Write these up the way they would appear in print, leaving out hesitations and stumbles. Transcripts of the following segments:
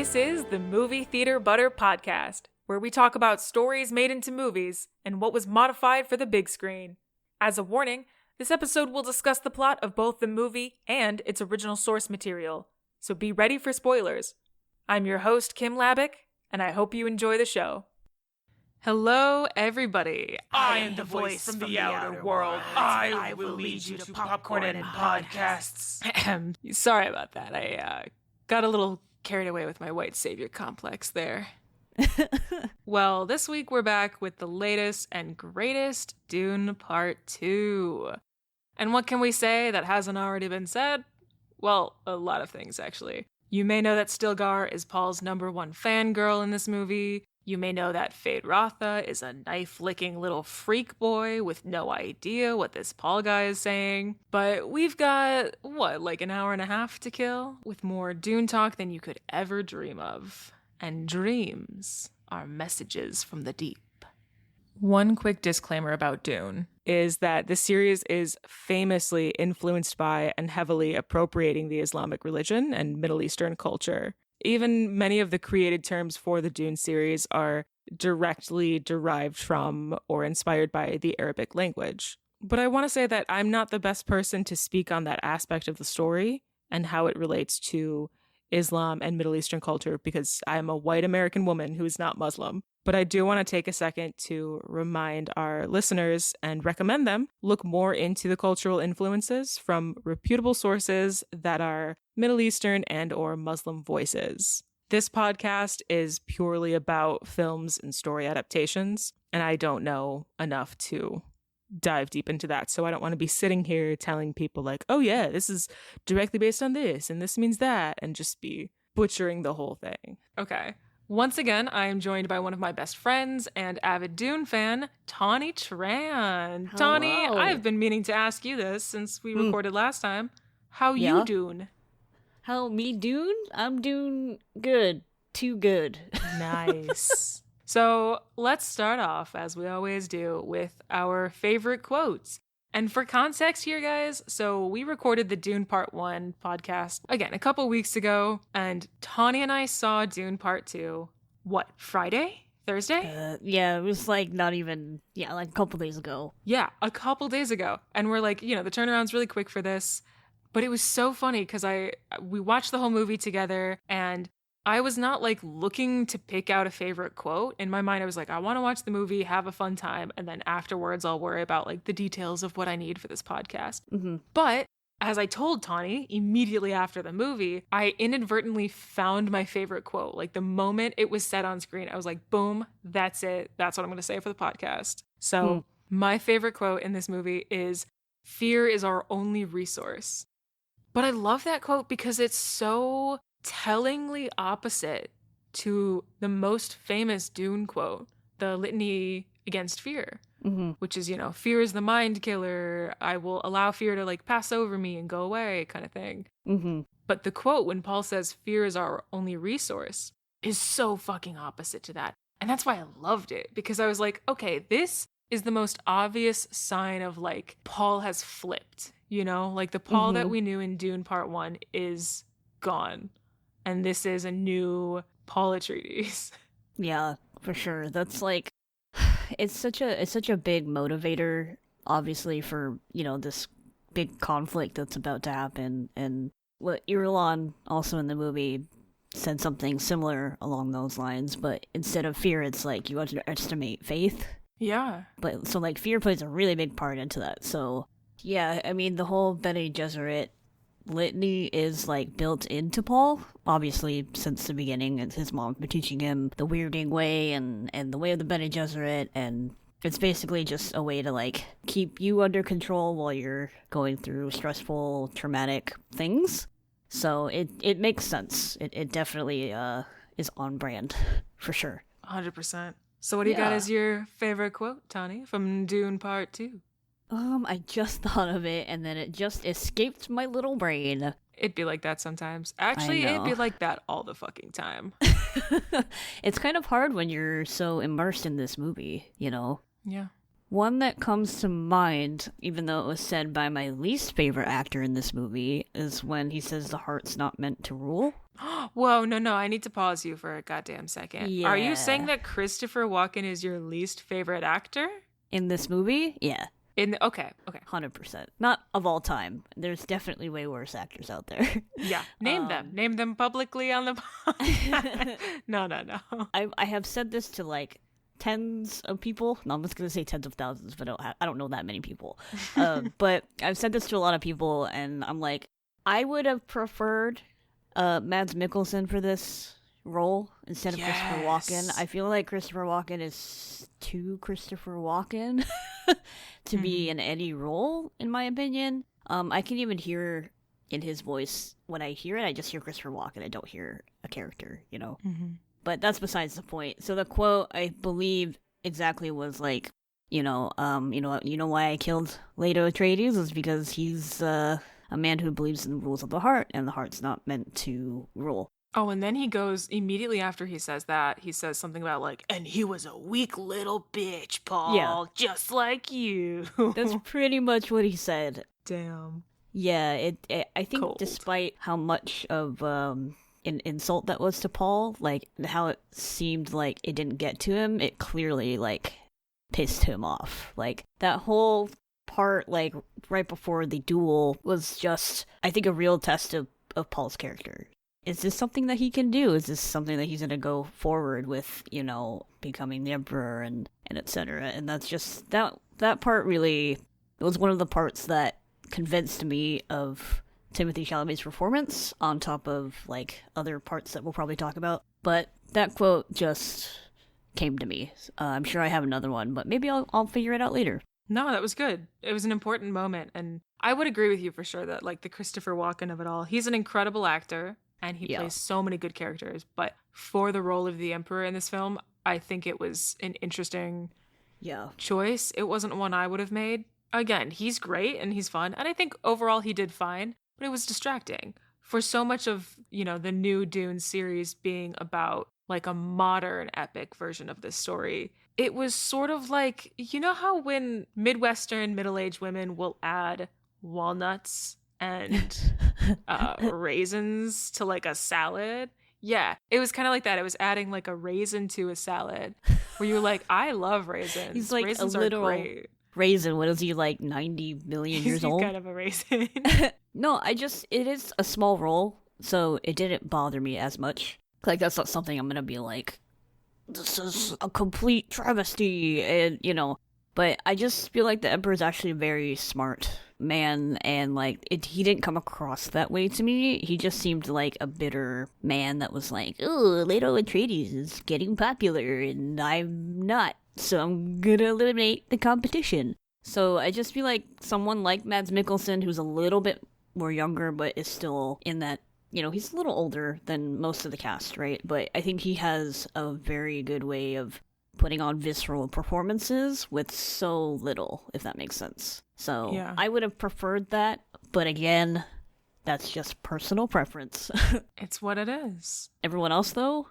This is the Movie Theater Butter Podcast, where we talk about stories made into movies and what was modified for the big screen. As a warning, this episode will discuss the plot of both the movie and its original source material, so be ready for spoilers. I'm your host, Kim Labick, and I hope you enjoy the show. Hello, everybody. I am the voice from the outer world. I will lead you to popcorn and podcasts. Sorry about that. I got a little carried away with my white savior complex there. Well, this week we're back with the latest and greatest Dune Part 2. And what can we say that hasn't already been said? Well, a lot of things, actually. You may know that Stilgar is Paul's #1 fangirl in this movie. You may know that Feyd-Rautha is a knife-licking little freak boy with no idea what this Paul guy is saying. But we've got, like an hour and a half to kill with more Dune talk than you could ever dream of. And dreams are messages from the deep. One quick disclaimer about Dune is that the series is famously influenced by and heavily appropriating the Islamic religion and Middle Eastern culture. Even many of the created terms for the Dune series are directly derived from or inspired by the Arabic language. But I want to say that I'm not the best person to speak on that aspect of the story and how it relates to Islam and Middle Eastern culture because I'm a white American woman who is not Muslim. But I do want to take a second to remind our listeners and recommend them look more into the cultural influences from reputable sources that are Middle Eastern and or Muslim voices. This podcast is purely about films and story adaptations, and I don't know enough to dive deep into that. So I don't want to be sitting here telling people like, oh yeah, this is directly based on this and this means that, and just be butchering the whole thing. Okay. Once again, I am joined by one of my best friends and avid Dune fan, Tawny Tran. Hello. Tawny, I've been meaning to ask you this since we recorded last time. How you Dune? How me Dune? I'm doing good. Too good. Nice. So let's start off, as we always do, with our favorite quotes. And for context here, guys, so we recorded the Dune Part 1 podcast, again, a couple weeks ago, and Tawny and I saw Dune Part 2, Friday? Thursday? Yeah, it was like not even, like a couple days ago. Yeah, a couple days ago. And we're like, the turnaround's really quick for this. But it was so funny because we watched the whole movie together, and I was not like looking to pick out a favorite quote. In my mind, I was like, I want to watch the movie, have a fun time, and then afterwards I'll worry about like the details of what I need for this podcast. Mm-hmm. But as I told Tawny immediately after the movie, I inadvertently found my favorite quote. Like the moment it was said on screen, I was like, boom, that's it. That's what I'm going to say for the podcast. So my favorite quote in this movie is, "Fear is our only resource." But I love that quote because it's so tellingly opposite to the most famous Dune quote, the litany against fear, which is, fear is the mind killer. I will allow fear to like pass over me and go away kind of thing. Mm-hmm. But the quote when Paul says fear is our only resource is so fucking opposite to that. And that's why I loved it, because I was like, okay, this is the most obvious sign of like Paul has flipped, like the Paul that we knew in Dune Part 1 is gone. And this is a new Paul Atreides. Yeah, for sure. That's like, it's such a big motivator, obviously, for, this big conflict that's about to happen. And what Irulan also in the movie said something similar along those lines, but instead of fear, it's like you underestimate faith. Yeah. But so like fear plays a really big part into that. So yeah, I mean the whole Bene Gesserit litany is like built into Paul, obviously since the beginning, and his mom's been teaching him the weirding way and the way of the Bene Gesserit, and it's basically just a way to like keep you under control while you're going through stressful, traumatic things. So it makes sense. It definitely is on brand for sure. 100%. So what do you got as your favorite quote, Tawny, from Dune Part 2? I just thought of it, and then it just escaped my little brain. It'd be like that sometimes. Actually, it'd be like that all the fucking time. It's kind of hard when you're so immersed in this movie, Yeah. One that comes to mind, even though it was said by my least favorite actor in this movie, is when he says the heart's not meant to rule. Whoa, no, I need to pause you for a goddamn second. Yeah. Are you saying that Christopher Walken is your least favorite actor? In this movie? Yeah. Okay. 100%. Not of all time. There's definitely way worse actors out there. Yeah. Name them. Name them publicly on the podcast. No. I have said this to like tens of people. No, I'm just going to say tens of thousands, but I don't know that many people. But I've said this to a lot of people, and I'm like, I would have preferred Mads Mikkelsen for this role instead of Christopher Walken. I feel like Christopher Walken is too Christopher Walken to be in any role, in my opinion. I can even hear in his voice, when I hear it, I just hear Christopher Walken. I don't hear a character, you know? Mm-hmm. But that's besides the point. So the quote, I believe, exactly was like, you know why I killed Leto Atreides is because he's a man who believes in the rules of the heart, and the heart's not meant to rule. Oh, and then he goes, immediately after he says that, he says something about like, and he was a weak little bitch, Paul, just like you. That's pretty much what he said. Damn. Yeah, I think Cold. Despite how much of an insult that was to Paul, like how it seemed like it didn't get to him, it clearly like pissed him off. Like that whole part, like right before the duel, was just, I think, a real test of Paul's character. Is this something that he can do? Is this something that he's going to go forward with, you know, becoming the emperor and etc.? And that's just, that part really, it was one of the parts that convinced me of Timothée Chalamet's performance, on top of, like, other parts that we'll probably talk about. But that quote just came to me. I'm sure I have another one, but maybe I'll figure it out later. No, that was good. It was an important moment, and I would agree with you for sure that, like, the Christopher Walken of it all, he's an incredible actor. And he plays so many good characters. But for the role of the Emperor in this film, I think it was an interesting choice. It wasn't one I would have made. Again, he's great and he's fun. And I think overall he did fine. But it was distracting. For so much of, you know, the new Dune series being about like a modern epic version of this story, it was sort of like, you know how when Midwestern middle-aged women will add walnuts and raisins to like a salad? Yeah, it was kind of like that. It was adding like a raisin to a salad where you're like, I love raisins. He's like raisins a little are great. Raisin. What is he, like 90 million years old? He's kind of a raisin. No, it is a small role, so it didn't bother me as much. Like, that's not something I'm gonna be like, this is a complete travesty, and, you know. But I just feel like the Emperor's actually a very smart man, and like he didn't come across that way to me. He just seemed like a bitter man that was like, oh, Leto Atreides is getting popular and I'm not, so I'm gonna eliminate the competition. So I just feel like someone like Mads Mikkelsen, who's a little bit more younger but is still in that, you know, he's a little older than most of the cast, right? But I think he has a very good way of putting on visceral performances with so little, if that makes sense. So yeah. I would have preferred that, but again, that's just personal preference. It's what it is. Everyone else, though,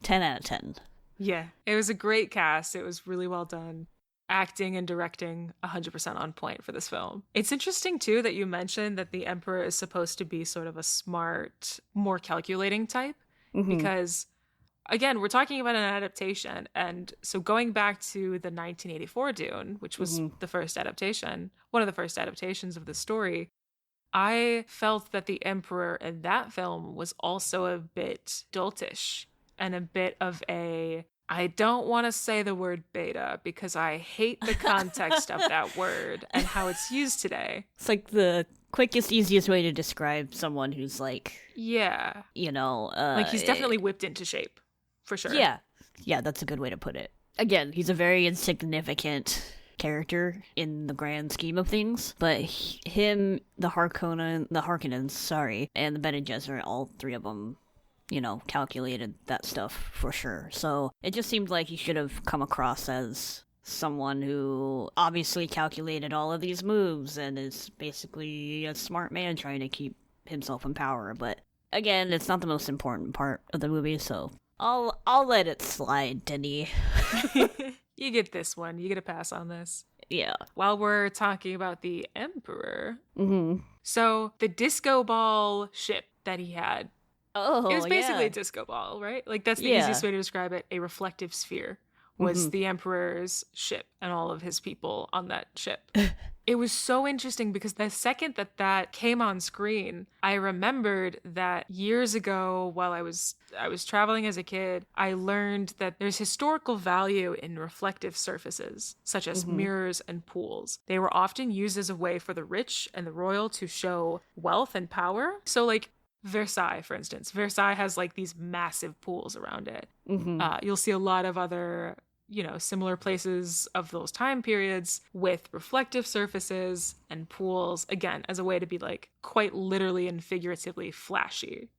10 out of 10. Yeah, it was a great cast. It was really well done. Acting and directing 100% on point for this film. It's interesting, too, that you mentioned that the Emperor is supposed to be sort of a smart, more calculating type, because again, we're talking about an adaptation, and so going back to the 1984 Dune, which was the first adaptation, one of the first adaptations of the story, I felt that the Emperor in that film was also a bit doltish and a bit of a, I don't want to say the word beta because I hate the context of that word and how it's used today. It's like the quickest, easiest way to describe someone who's like, yeah, you know, like he's definitely whipped into shape. For sure. Yeah, that's a good way to put it. Again, he's a very insignificant character in the grand scheme of things, but him, the Harkonnens, and the Bene Gesserit, all three of them, you know, calculated that stuff for sure. So it just seemed like he should have come across as someone who obviously calculated all of these moves and is basically a smart man trying to keep himself in power. But again, it's not the most important part of the movie, so I'll let it slide, Denny. You get this one. You get a pass on this. Yeah. While we're talking about the Emperor, Mm-hmm. so the disco ball ship that he had, Oh, it was basically yeah. a disco ball, right? Like, that's the Yeah. easiest way to describe it. A reflective sphere was the Emperor's ship and all of his people on that ship. It was so interesting because the second that came on screen, I remembered that years ago while I was traveling as a kid, I learned that there's historical value in reflective surfaces, such as mirrors and pools. They were often used as a way for the rich and the royal to show wealth and power. So, like, Versailles, for instance. Versailles has, like, these massive pools around it. You'll see a lot of other, similar places of those time periods with reflective surfaces and pools, again, as a way to be, like, quite literally and figuratively flashy.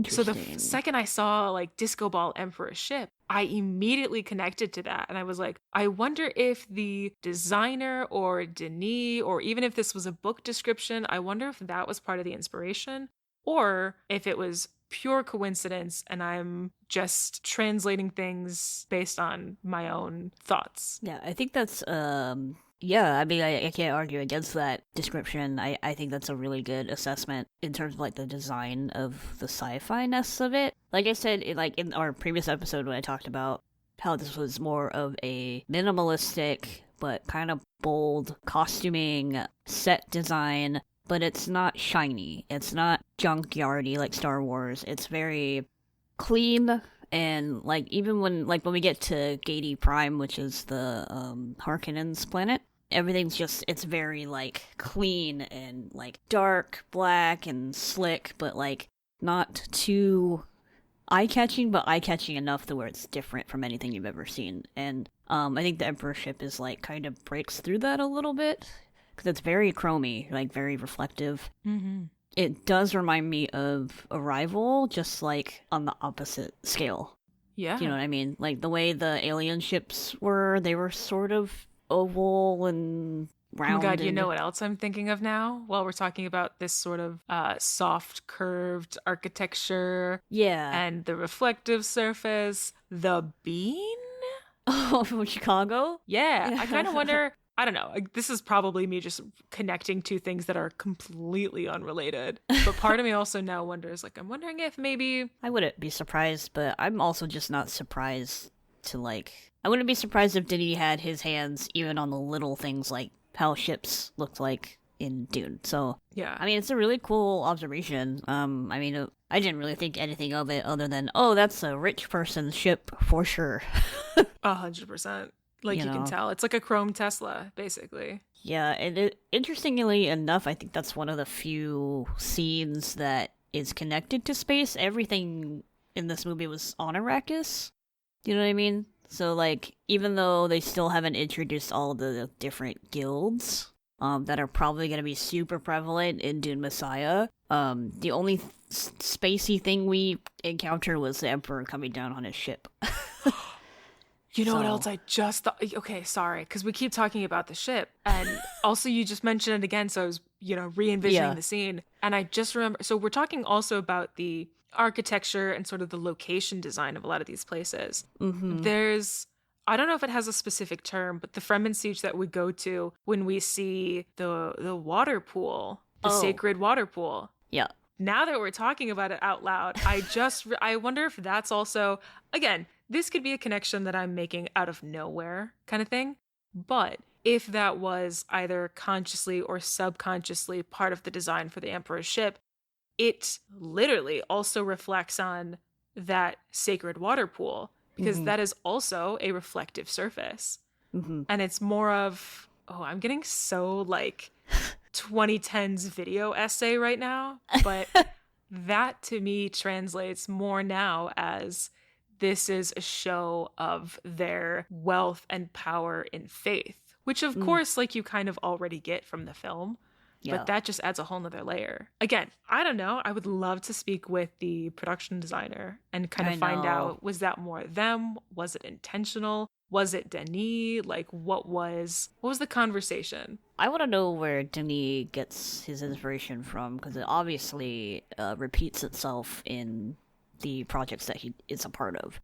So the second I saw, like, Disco Ball Emperor ship, I immediately connected to that. And I was like, I wonder if the designer or Denis, or even if this was a book description, I wonder if that was part of the inspiration, or if it was pure coincidence and I'm just translating things based on my own thoughts. Yeah, I think that's, yeah, I mean, I can't argue against that description. I think that's a really good assessment in terms of, like, the design of the sci-fi-ness of it. Like I said, in our previous episode when I talked about how this was more of a minimalistic but kind of bold costuming, set design, but it's not shiny. It's not junkyardy like Star Wars. It's very clean, and, like, even when we get to Gady Prime, which is the Harkonnen's planet, everything's just, it's very, like, clean and, like, dark, black, and slick, but, like, not too eye-catching, but eye-catching enough to where it's different from anything you've ever seen. And I think the Emperor ship is, like, kind of breaks through that a little bit, because it's very chromy, like, very reflective. It does remind me of Arrival, just, like, on the opposite scale. Yeah. You know what I mean? Like, the way the alien ships were, they were sort of oval and round. Oh my god, you know what else I'm thinking of now? While we're talking about this sort of soft, curved architecture. Yeah. And the reflective surface. The Bean? Oh, from Chicago? Yeah. I kind of wonder... I don't know. This is probably me just connecting two things that are completely unrelated. But part of me also now wonders, like, I'm wondering if maybe... I wouldn't be surprised, but I'm also just not surprised to, like... I wouldn't be surprised if Denis had his hands even on the little things like how ships looked like in Dune. So, yeah. I mean, it's a really cool observation. I mean, I didn't really think anything of it other than, oh, that's a rich person's ship for sure. 100%. Like, you can tell. It's like a chrome Tesla, basically. Yeah, and interestingly enough, I think that's one of the few scenes that is connected to space. Everything in this movie was on Arrakis. You know what I mean? So, like, even though they still haven't introduced all the different guilds that are probably going to be super prevalent in Dune Messiah, the only spacey thing we encounter was the Emperor coming down on his ship. You know what else I just thought? Okay, sorry, because we keep talking about the ship. And also you just mentioned it again, so I was, re-envisioning the scene. And I just remember, so we're talking also about the architecture and sort of the location design of a lot of these places. There's, I don't know if it has a specific term, but the Fremen siege that we go to when we see the water pool, the sacred water pool. Yeah. Now that we're talking about it out loud, I wonder if that's also, again, this could be a connection that I'm making out of nowhere kind of thing. But if that was either consciously or subconsciously part of the design for the Emperor's ship, it literally also reflects on that sacred water pool, because that is also a reflective surface. And it's more of, I'm getting so, like, 2010s video essay right now, but that to me translates more now as this is a show of their wealth and power in faith, which of course, like, you kind of already get from the film, but that just adds a whole nother layer. Again, I don't know. I would love to speak with the production designer and kind of find out, was that more them? Was it intentional? Was it Denis? Like, what was the conversation? I want to know where Denis gets his inspiration from, because it obviously repeats itself in the projects that he is a part of.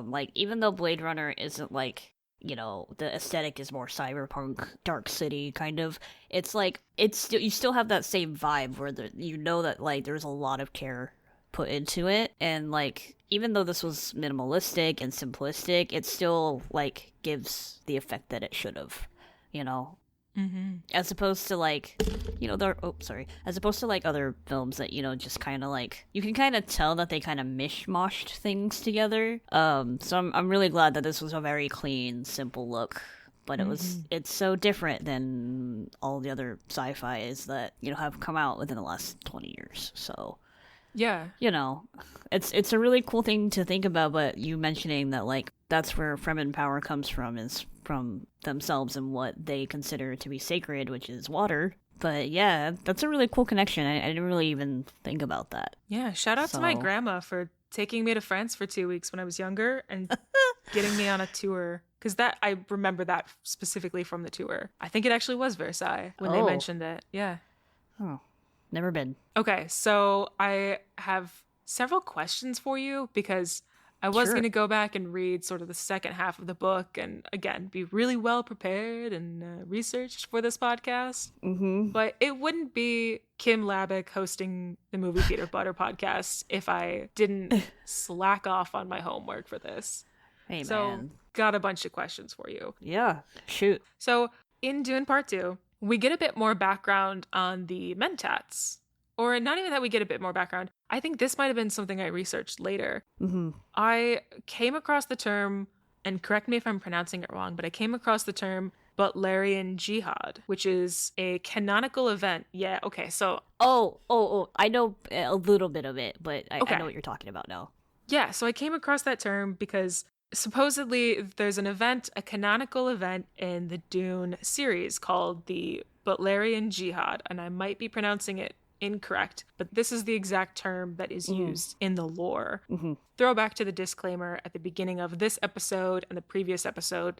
Like, even though Blade Runner isn't, like, the aesthetic is more cyberpunk, Dark City kind of. It's like you still have that same vibe where that like there's a lot of care put into it, and like even though this was minimalistic and simplistic, it still like gives the effect that it should have, as opposed to like as opposed to like other films that just kind of like you can kind of tell that they kind of mishmashed things together. So I'm really glad that this was a very clean, simple look, but it's so different than all the other sci-fis that have come out within the last 20 years. So yeah, it's a really cool thing to think about. But you mentioning that like that's where Fremen power comes from, is from themselves and what they consider to be sacred, which is water. But yeah, that's a really cool connection. I didn't really even think about that. Yeah, shout out to my grandma for taking me to France for 2 weeks when I was younger and getting me on a tour. Because I remember that specifically from the tour. I think it actually was Versailles when they mentioned it. Yeah. Oh, never been. Okay, so I have several questions for you because I was going to go back and read sort of the second half of the book and, again, be really well prepared and researched for this podcast. Mm-hmm. But it wouldn't be Kim Labbick hosting the Movie Theater Butter podcast if I didn't slack off on my homework for this. Hey, so, man. Got a bunch of questions for you. Yeah, shoot. So, in Dune Part 2, we get a bit more background on the Mentats. Or not even that we get a bit more background. I think this might have been something I researched later. Mm-hmm. I came across the term, and correct me if I'm pronouncing it wrong, but I came across the term Butlerian Jihad, which is a canonical event. Yeah, okay, so... Oh, I know a little bit of it, but I know what you're talking about now. Yeah, so I came across that term because supposedly there's an event, a canonical event in the Dune series called the Butlerian Jihad, and I might be pronouncing it incorrect, but this is the exact term that is used in the lore. Mm-hmm. Throwback to the disclaimer at the beginning of this episode and the previous episode,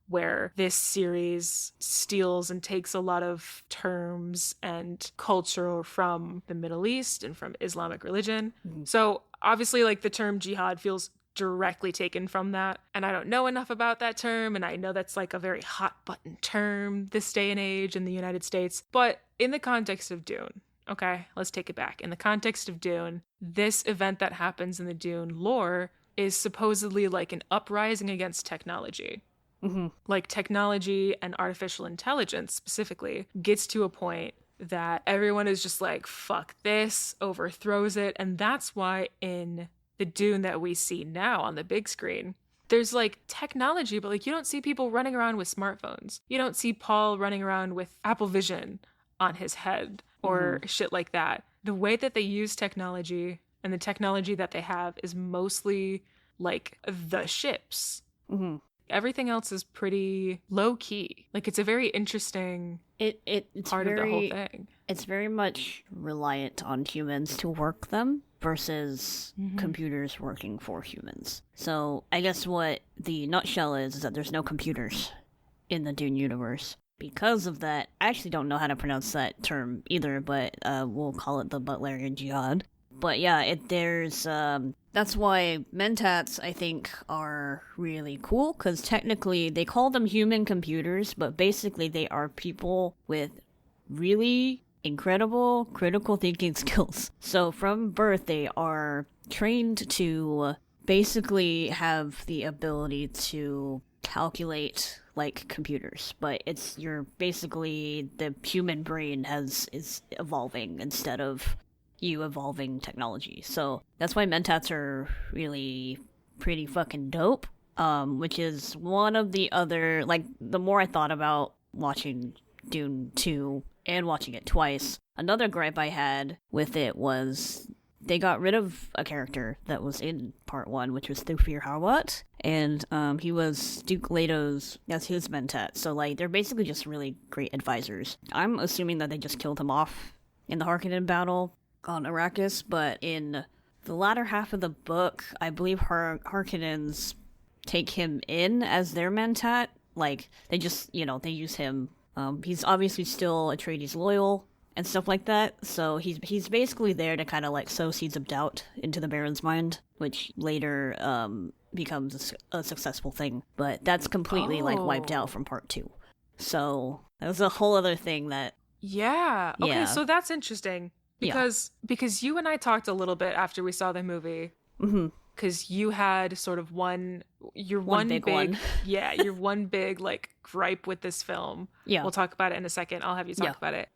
where this series steals and takes a lot of terms and culture from the Middle East and from Islamic religion. Mm-hmm. So obviously, like, the term jihad feels directly taken from that, and I don't know enough about that term, and I know that's like a very hot button term this day and age in the United States, but in the context of Dune, okay, let's take it back. In the context of Dune, this event that happens in the Dune lore is supposedly like an uprising against technology. Mm-hmm. Like, technology and artificial intelligence specifically gets to a point that everyone is just like, fuck this, overthrows it. And that's why in the Dune that we see now on the big screen, there's like technology, but like you don't see people running around with smartphones. You don't see Paul running around with Apple Vision on his head or shit like that. The way that they use technology and the technology that they have is mostly like the ships. Mm-hmm. Everything else is pretty low key. Like, it's a very interesting part of the whole thing. It's very much reliant on humans to work them versus computers working for humans. So I guess what the nutshell is that there's no computers in the Dune universe. Because of that, I actually don't know how to pronounce that term either, but we'll call it the Butlerian Jihad. But yeah, that's why Mentats, I think, are really cool, because technically they call them human computers, but basically they are people with really incredible critical thinking skills. So from birth, they are trained to basically have the ability to calculate like computers, but you're basically the human brain is evolving instead of you evolving technology. So that's why Mentats are really pretty fucking dope. Which is one of the other, like, the more I thought about watching Dune 2 and watching it twice, another gripe I had with it was they got rid of a character that was in part 1, which was Thufir Hawat, and he was Duke Leto's, that's his Mentat. So, like, they're basically just really great advisors. I'm assuming that they just killed him off in the Harkonnen battle on Arrakis, but in the latter half of the book, I believe Harkonnens take him in as their Mentat. Like, they just, they use him. He's obviously still Atreides loyal and stuff like that, so he's basically there to kind of, like, sow seeds of doubt into the Baron's mind, which later, becomes a successful thing. But that's completely like wiped out from part 2. So that was a whole other thing that. Yeah. Okay, Yeah. so that's interesting because you and I talked a little bit after we saw the movie. Mm-hmm. Because you had sort of one big one. Yeah, your one big like gripe with this film. Yeah. We'll talk about it in a second. I'll have you talk about it.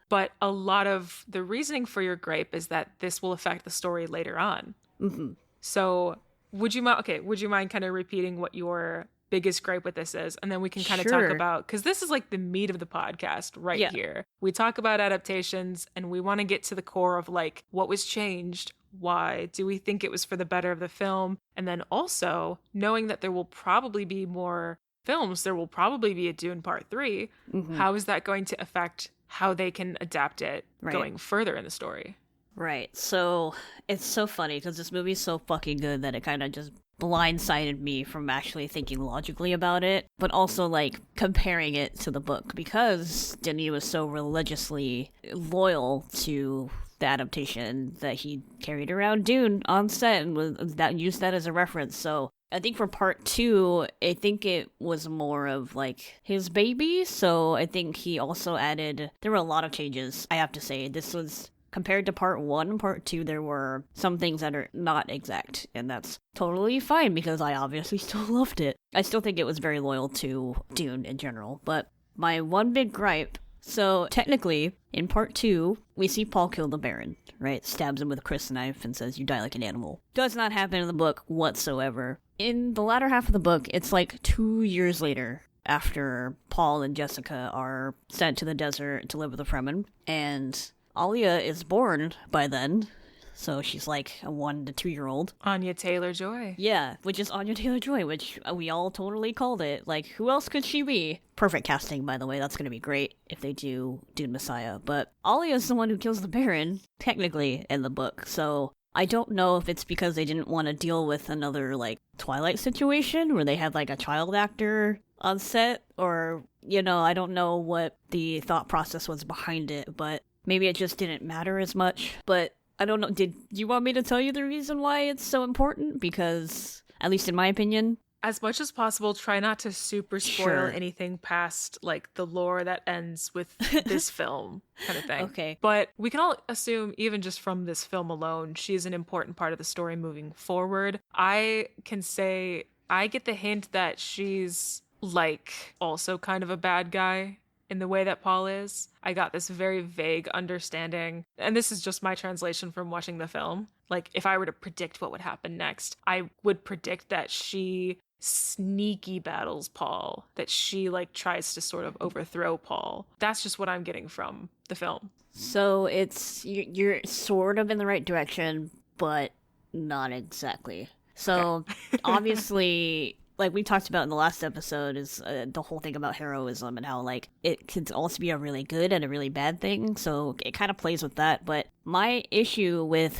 But a lot of the reasoning for your gripe is that this will affect the story later on. Mm-hmm. So would you mind kind of repeating what your biggest gripe with this is, and then we can kind of talk about, because this is like the meat of the podcast right here. We talk about adaptations and we want to get to the core of like what was changed, why do we think it was for the better of the film, and then also knowing that there will probably be more films, there will probably be a Dune Part 3. How is that going to affect how they can adapt it going further in the story? Right. So it's so funny because this movie is so fucking good that it kind of just blindsided me from actually thinking logically about it, but also like comparing it to the book, because Denis was so religiously loyal to the adaptation that he carried around Dune on set and used that as a reference. So I think for part 2, I think it was more of like his baby. So I think he also added, there were a lot of changes, I have to say. This was, compared to part 1 and part 2, there were some things that are not exact, and that's totally fine because I obviously still loved it. I still think it was very loyal to Dune in general, but my one big gripe, so technically in part 2, we see Paul kill the Baron, right? Stabs him with a crysknife and says, "You die like an animal." Does not happen in the book whatsoever. In the latter half of the book, it's like 2 years later, after Paul and Jessica are sent to the desert to live with the Fremen, and Alia is born by then, so she's like a 1 to 2 year old. Anya Taylor-Joy. Yeah, which is Anya Taylor-Joy, which we all totally called it. Like, who else could she be? Perfect casting, by the way. That's going to be great if they do Dune Messiah. But Alia is the one who kills the Baron, technically, in the book. So I don't know if it's because they didn't want to deal with another, like, Twilight situation where they had, like, a child actor on set, or, you know, I don't know what the thought process was behind it, but maybe it just didn't matter as much. But I don't know. Did you want me to tell you the reason why it's so important? Because, at least in my opinion, as much as possible, try not to super spoil anything past like the lore that ends with this film kind of thing. Okay. But we can all assume, even just from this film alone, she's an important part of the story moving forward. I can say I get the hint that she's like also kind of a bad guy in the way that Paul is. I got this very vague understanding, and this is just my translation from watching the film. Like, if I were to predict what would happen next, I would predict that she sneaky battles Paul, that she like tries to sort of overthrow Paul. That's just what I'm getting from the film. So it's, you're sort of in the right direction, but not exactly. So obviously, like we talked about in the last episode, is the whole thing about heroism and how like it could also be a really good and a really bad thing. So it kind of plays with that. But my issue with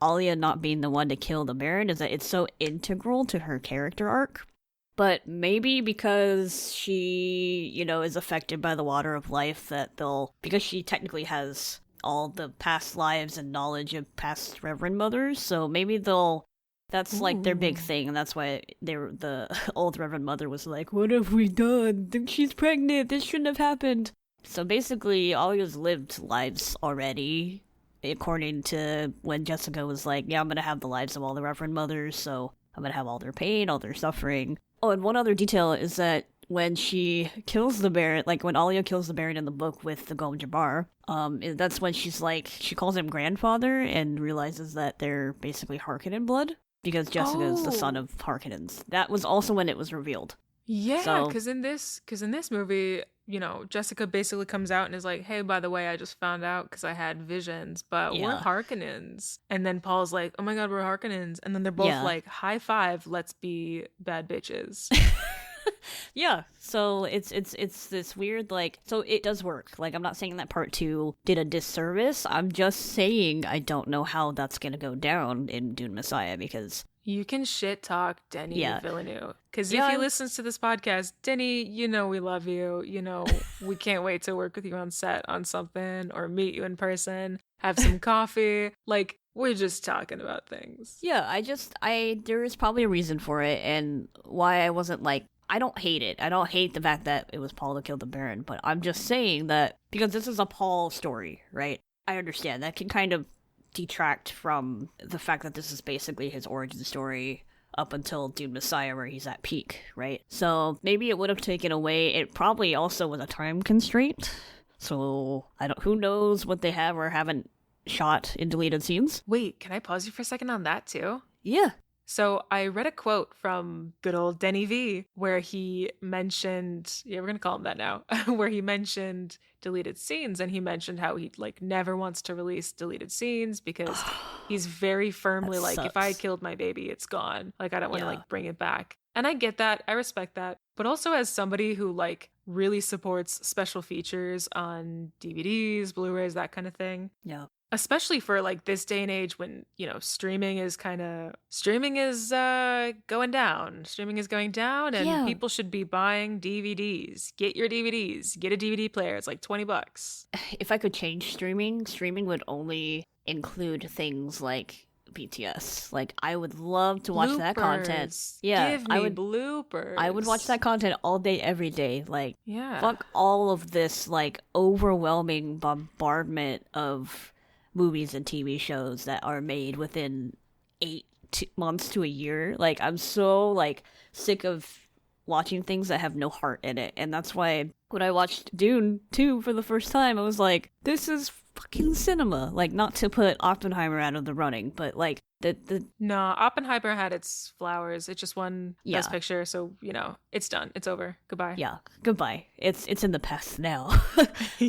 Alia not being the one to kill the Baron is that it's so integral to her character arc. But maybe because she, you know, is affected by the water of life, that because she technically has all the past lives and knowledge of past Reverend Mothers, so maybe that's like their big thing, and that's why the old Reverend Mother was like, "What have we done? She's pregnant. This shouldn't have happened." So basically, Alia's lived lives already, according to when Jessica was like, "Yeah, I'm gonna have the lives of all the Reverend Mothers, so I'm gonna have all their pain, all their suffering." Oh, and one other detail is that when she kills the Baron, like when Alia kills the Baron in the book with the Gom Jabbar, that's when she calls him grandfather and realizes that they're basically Harkonnen blood. Because Jessica is the son of Harkonnens. That was also when it was revealed. Yeah, because in this movie, you know, Jessica basically comes out and is like, "Hey, by the way, I just found out because I had visions, but we're Harkonnens." And then Paul's like, "Oh my god, we're Harkonnens." And then they're both like, "High five, let's be bad bitches." Yeah, so it's this weird, like, so it does work. Like, I'm not saying that part 2 did a disservice. I'm just saying I don't know how that's gonna go down in Dune Messiah, because you can shit talk Denis Villeneuve. Because if he listens to this podcast, Denis, you know we love you. You know, we can't wait to work with you on set on something or meet you in person. have some coffee. Like, we're just talking about things. Yeah, there is probably a reason for it, and why I wasn't like, I don't hate it. I don't hate the fact that it was Paul that killed the Baron, but I'm just saying that because this is a Paul story, right? I understand that can kind of detract from the fact that this is basically his origin story up until Dune Messiah, where he's at peak, right? So maybe it would have taken away. It probably also was a time constraint. So who knows what they have or haven't shot in deleted scenes. Wait, can I pause you for a second on that too? Yeah. So I read a quote from good old Denny V where he mentioned, yeah, we're going to call him that now, where he mentioned deleted scenes, and he mentioned how he like never wants to release deleted scenes because he's very firmly like, if I killed my baby, it's gone. Like, I don't want to like bring it back. And I get that. I respect that. But also as somebody who like really supports special features on DVDs, Blu-rays, that kind of thing. Yeah. Especially for like this day and age when, you know, streaming is going down. Streaming is going down, and people should be buying DVDs. Get your DVDs. Get a DVD player. It's like $20. If I could change streaming would only include things like BTS. Like, I would love to watch that content. Yeah, give me bloopers. I would watch that content all day, every day. Like, yeah. Fuck all of this like overwhelming bombardment of movies and TV shows that are made within 8 months to a year. Like, I'm so like sick of watching things that have no heart in it, and that's why when I watched Dune 2 for the first time, I was like, this is fucking cinema. Like, not to put Oppenheimer out of the running, but like No, Oppenheimer had its flowers. It just won Best Picture, so, you know, it's done. It's over. Goodbye. Yeah, goodbye. It's in the past now.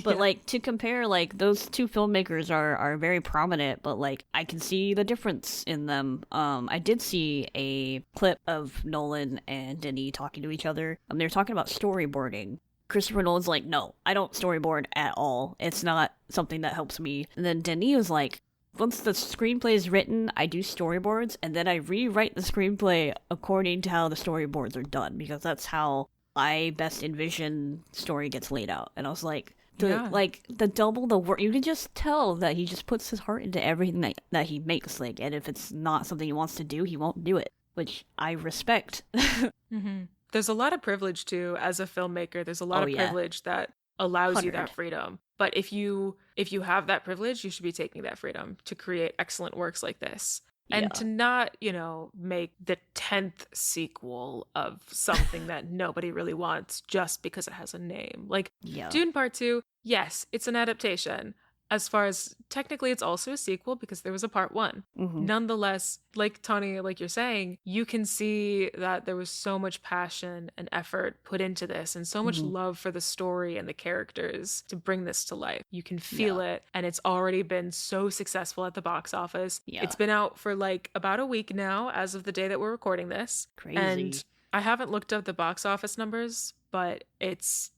But like, to compare, like, those two filmmakers are very prominent, but like, I can see the difference in them. I did see a clip of Nolan and Denis talking to each other. They were talking about storyboarding. Christopher Nolan's like, no, I don't storyboard at all. It's not something that helps me. And then Denis was like, once the screenplay is written, I do storyboards, and then I rewrite the screenplay according to how the storyboards are done, because that's how I best envision story gets laid out. And I was like, the double the work, you can just tell that he just puts his heart into everything that he makes. Like, and if it's not something he wants to do, he won't do it, which I respect. Mm-hmm. There's a lot of privilege too as a filmmaker. There's a lot of privilege that allows 100. You that freedom. But if you have that privilege, you should be taking that freedom to create excellent works like this. And to not, you know, make the 10th sequel of something that nobody really wants just because it has a name. Like, Dune Part 2, yes, it's an adaptation. As far as technically, it's also a sequel because there was a part 1. Mm-hmm. Nonetheless, like Tawny, like you're saying, you can see that there was so much passion and effort put into this, and so much love for the story and the characters to bring this to life. You can feel it, and it's already been so successful at the box office. Yeah. It's been out for like about a week now, as of the day that we're recording this. Crazy. And I haven't looked up the box office numbers, but it's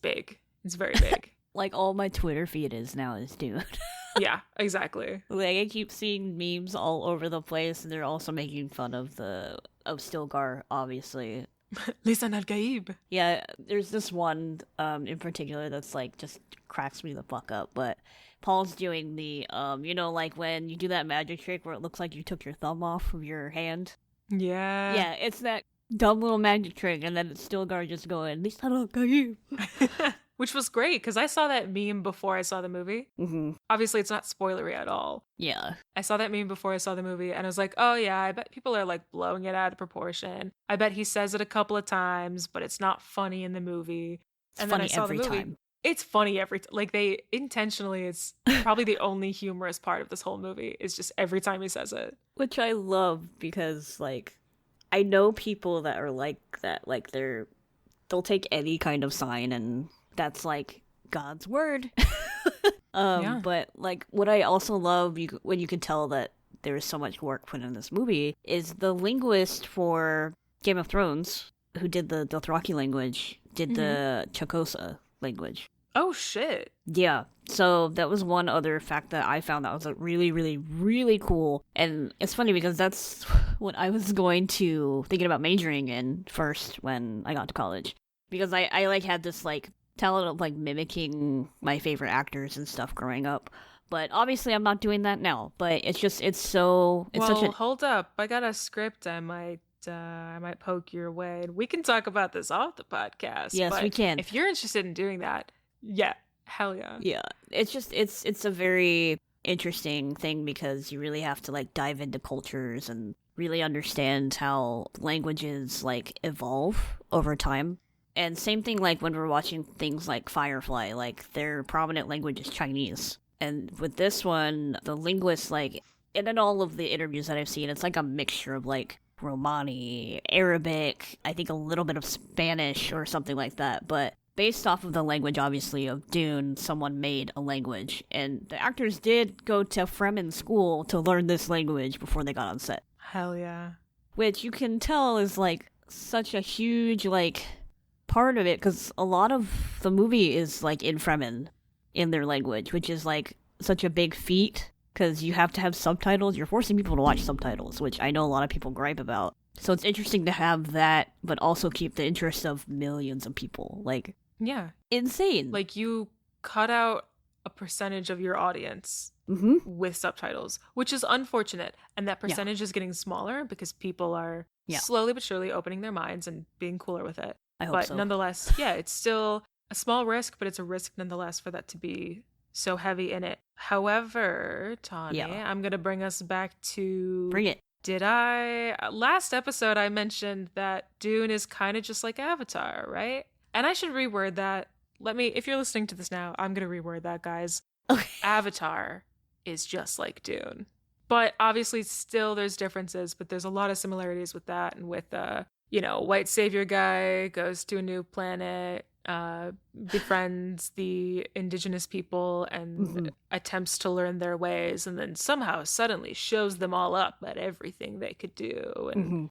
big. It's very big. Like, all my Twitter feed is Dune. Yeah, exactly. Like, I keep seeing memes all over the place, and they're also making fun of Stilgar, obviously. Lisan al-Gaib. Yeah, there's this one in particular that's like just cracks me the fuck up. But Paul's doing the you know, like when you do that magic trick where it looks like you took your thumb off of your hand. Yeah. Yeah, it's that dumb little magic trick, and then it's Stilgar just going, Lisan al-Gaib. Which was great, because I saw that meme before I saw the movie. Mm-hmm. Obviously, it's not spoilery at all. Yeah. I saw that meme before I saw the movie, and I was like, oh yeah, I bet people are like blowing it out of proportion. I bet he says it a couple of times, but it's not funny in the movie. It's funny every time. It's funny every time. Like, they intentionally, it's probably the only humorous part of this whole movie, is just every time he says it. Which I love, because, like, I know people that are like that. Like, they'll take any kind of sign, and that's like God's word. But like, what I also love, when you can tell that there is so much work put in this movie, is the linguist for Game of Thrones, who did the Dothraki language, did the Chakosa language. Oh shit. Yeah. So that was one other fact that I found that was like really, really, really cool. And it's funny because that's what I was thinking about majoring in first when I got to college. Because I like had this like talent of like mimicking my favorite actors and stuff growing up. But obviously I'm not doing that now. But it's just, it's such a... hold up. I got a script I might poke your way. And we can talk about this off the podcast. Yes, but we can. If you're interested in doing that, yeah, hell yeah. Yeah, it's just, it's a very interesting thing because you really have to, like, dive into cultures and really understand how languages, like, evolve over time. And same thing, like, when we're watching things like Firefly, like, their prominent language is Chinese. And with this one, the linguists, like, and in all of the interviews that I've seen, it's like a mixture of, like, Romani, Arabic, I think a little bit of Spanish or something like that. But based off of the language, obviously, of Dune, someone made a language. And the actors did go to Fremen school to learn this language before they got on set. Hell yeah. Which you can tell is, like, such a huge, like, part of it, because a lot of the movie is, like, in Fremen, in their language, which is, like, such a big feat. Because you have to have subtitles. You're forcing people to watch subtitles, which I know a lot of people gripe about. So it's interesting to have that, but also keep the interest of millions of people. Like, yeah. Insane. Like, you cut out a percentage of your audience with subtitles, which is unfortunate. And that percentage is getting smaller because people are slowly but surely opening their minds and being cooler with it. I hope but so. Nonetheless, yeah, it's still a small risk, but it's a risk nonetheless for that to be so heavy in it. However, Tawny, I'm going to bring us back to... Bring it. Last episode I mentioned that Dune is kind of just like Avatar, right? And I should reword that. If you're listening to this now, I'm going to reword that, guys. Okay. Avatar is just like Dune. But obviously still there's differences, but there's a lot of similarities with that and with, white savior guy goes to a new planet, befriends the indigenous people and attempts to learn their ways, and then somehow suddenly shows them all up at everything they could do. And,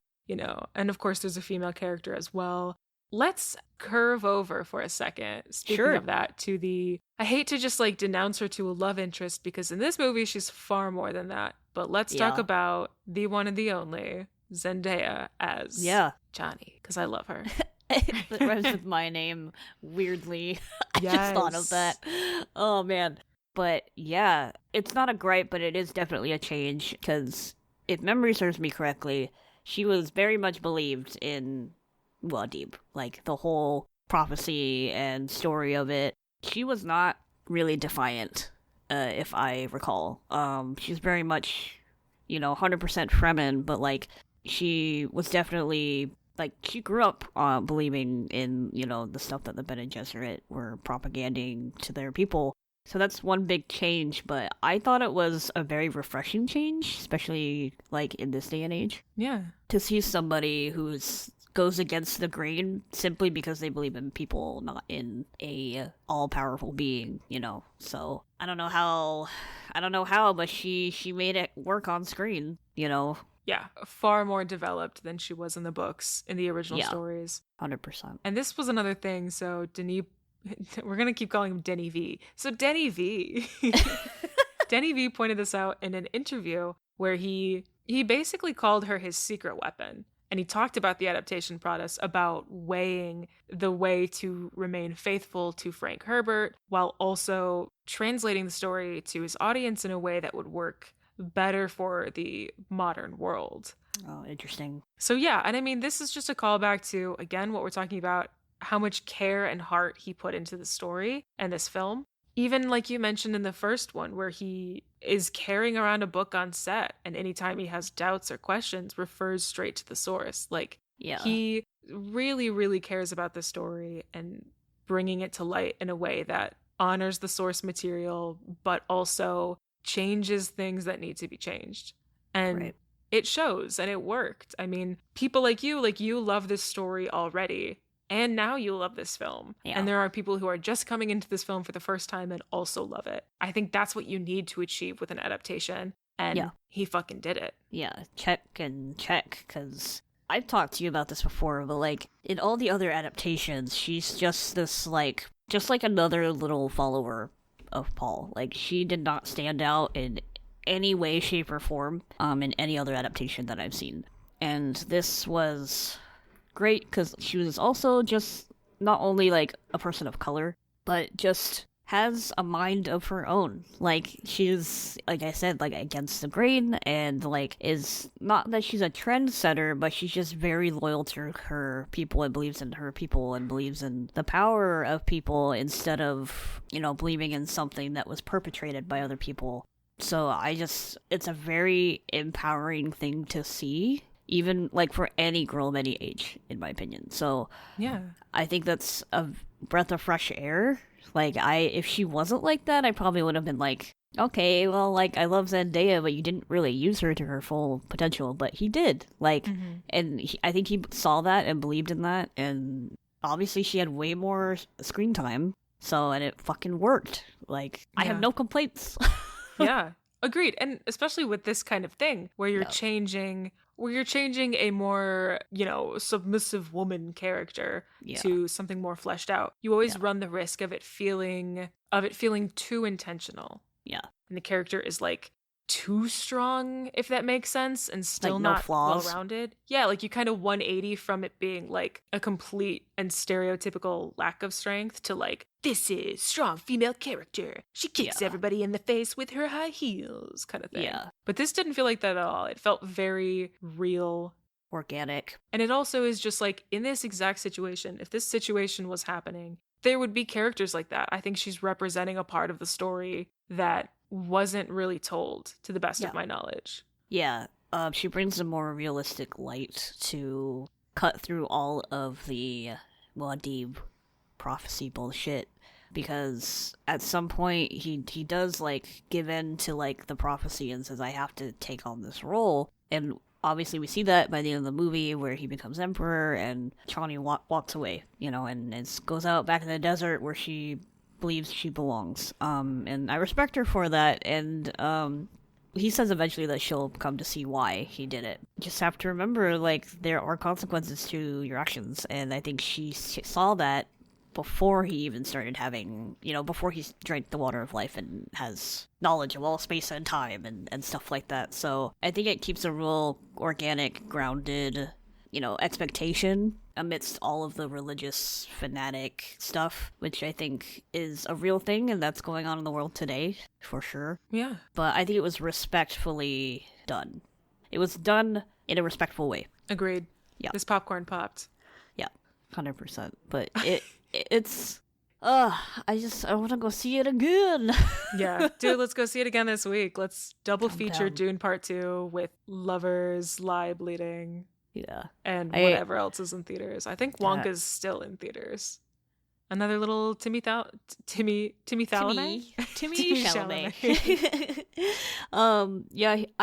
and of course there's a female character as well. Let's curve over for a second, speaking of that, to I hate to just, like, denounce her to a love interest, because in this movie she's far more than that. But let's talk about the one and the only Zendaya as Johnny, because I love her. It rhymes with my name, weirdly. I just thought of that. Oh, man. But, yeah, it's not a gripe, but it is definitely a change, because if memory serves me correctly, she was very much believed in Muad'Dib. Like, the whole prophecy and story of it. She was not really defiant, if I recall. She's very much, 100% Fremen, but, like, she was definitely... Like, she grew up believing in, the stuff that the Bene Gesserit were propaganding to their people. So that's one big change, but I thought it was a very refreshing change, especially, like, in this day and age. Yeah. To see somebody who goes against the grain simply because they believe in people, not in a all-powerful being, So, I don't know how, but she made it work on screen, Yeah, far more developed than she was in the books, in the original stories. 100%. And this was another thing, so Denis... We're going to keep calling him Denny V. So Denny V... Denny V pointed this out in an interview where he basically called her his secret weapon. And he talked about the adaptation process, about weighing the way to remain faithful to Frank Herbert, while also translating the story to his audience in a way that would work better for the modern world. Oh, interesting. So yeah, and I mean, this is just a callback to, again, what we're talking about, how much care and heart he put into the story and this film. Even like you mentioned in the first one, where he is carrying around a book on set, and anytime he has doubts or questions, refers straight to the source. Like, he really, really cares about the story and bringing it to light in a way that honors the source material, but also changes things that need to be changed. And it shows, and it worked. I mean, people like you love this story already, and now you love this film. Yeah. And there are people who are just coming into this film for the first time and also love it. I think that's what you need to achieve with an adaptation, and he fucking did it. Yeah, check and check, because I've talked to you about this before, but, like, in all the other adaptations, she's just this, like, just like another little follower of Paul. Like, she did not stand out in any way, shape, or form in any other adaptation that I've seen. And this was great because she was also just not only, like, a person of color, but just has a mind of her own. Like, she's, like I said, like, against the grain, and, like, is not that she's a trendsetter, but she's just very loyal to her people and believes in her people and believes in the power of people instead of, believing in something that was perpetrated by other people. So it's a very empowering thing to see, even, like, for any girl of any age, in my opinion. So, yeah, I think that's a breath of fresh air. Like, if she wasn't like that, I probably would have been like, okay, well, like, I love Zendaya, but you didn't really use her to her full potential, but he did. Like, and I think he saw that and believed in that, and obviously she had way more screen time, and it fucking worked. Like, I have no complaints. Yeah, agreed. And especially with this kind of thing where you're changing a more, submissive woman character to something more fleshed out. You always run the risk of it feeling too intentional. Yeah. And the character is like too strong, if that makes sense, and still like, not flaws. well-rounded. Yeah, like you kind of 180 from it being like a complete and stereotypical lack of strength to like, this is strong female character. She kicks everybody in the face with her high heels kind of thing. Yeah. But this didn't feel like that at all. It felt very real. Organic. And it also is just like, in this exact situation, if this situation was happening, there would be characters like that. I think she's representing a part of the story that wasn't really told, to the best of my knowledge. Yeah. She brings a more realistic light to cut through all of the Muad'Dib prophecy bullshit, because at some point he does like give in to like the prophecy and says, I have to take on this role. And obviously we see that by the end of the movie where he becomes emperor and Chani walks away, and goes out back in the desert where she believes she belongs. And I respect her for that. And he says eventually that she'll come to see why he did it. Just have to remember, like, there are consequences to your actions. And I think she saw that before he even started having, before he drank the water of life and has knowledge of all space and time and stuff like that. So I think it keeps a real organic, grounded, expectation amidst all of the religious fanatic stuff, which I think is a real thing and that's going on in the world today, for sure. Yeah. But I think it was respectfully done. It was done in a respectful way. Agreed. Yeah. This popcorn popped. Yeah, 100%. But it's... I want to go see it again. Yeah, dude, let's go see it again this week. Let's double feature down. Dune Part 2 with Lovers, Lie Bleeding, Yeah. and whatever else is in theaters. I think Wonka's still in theaters. Another little Timmy Chalamet? Timmy Chalamet.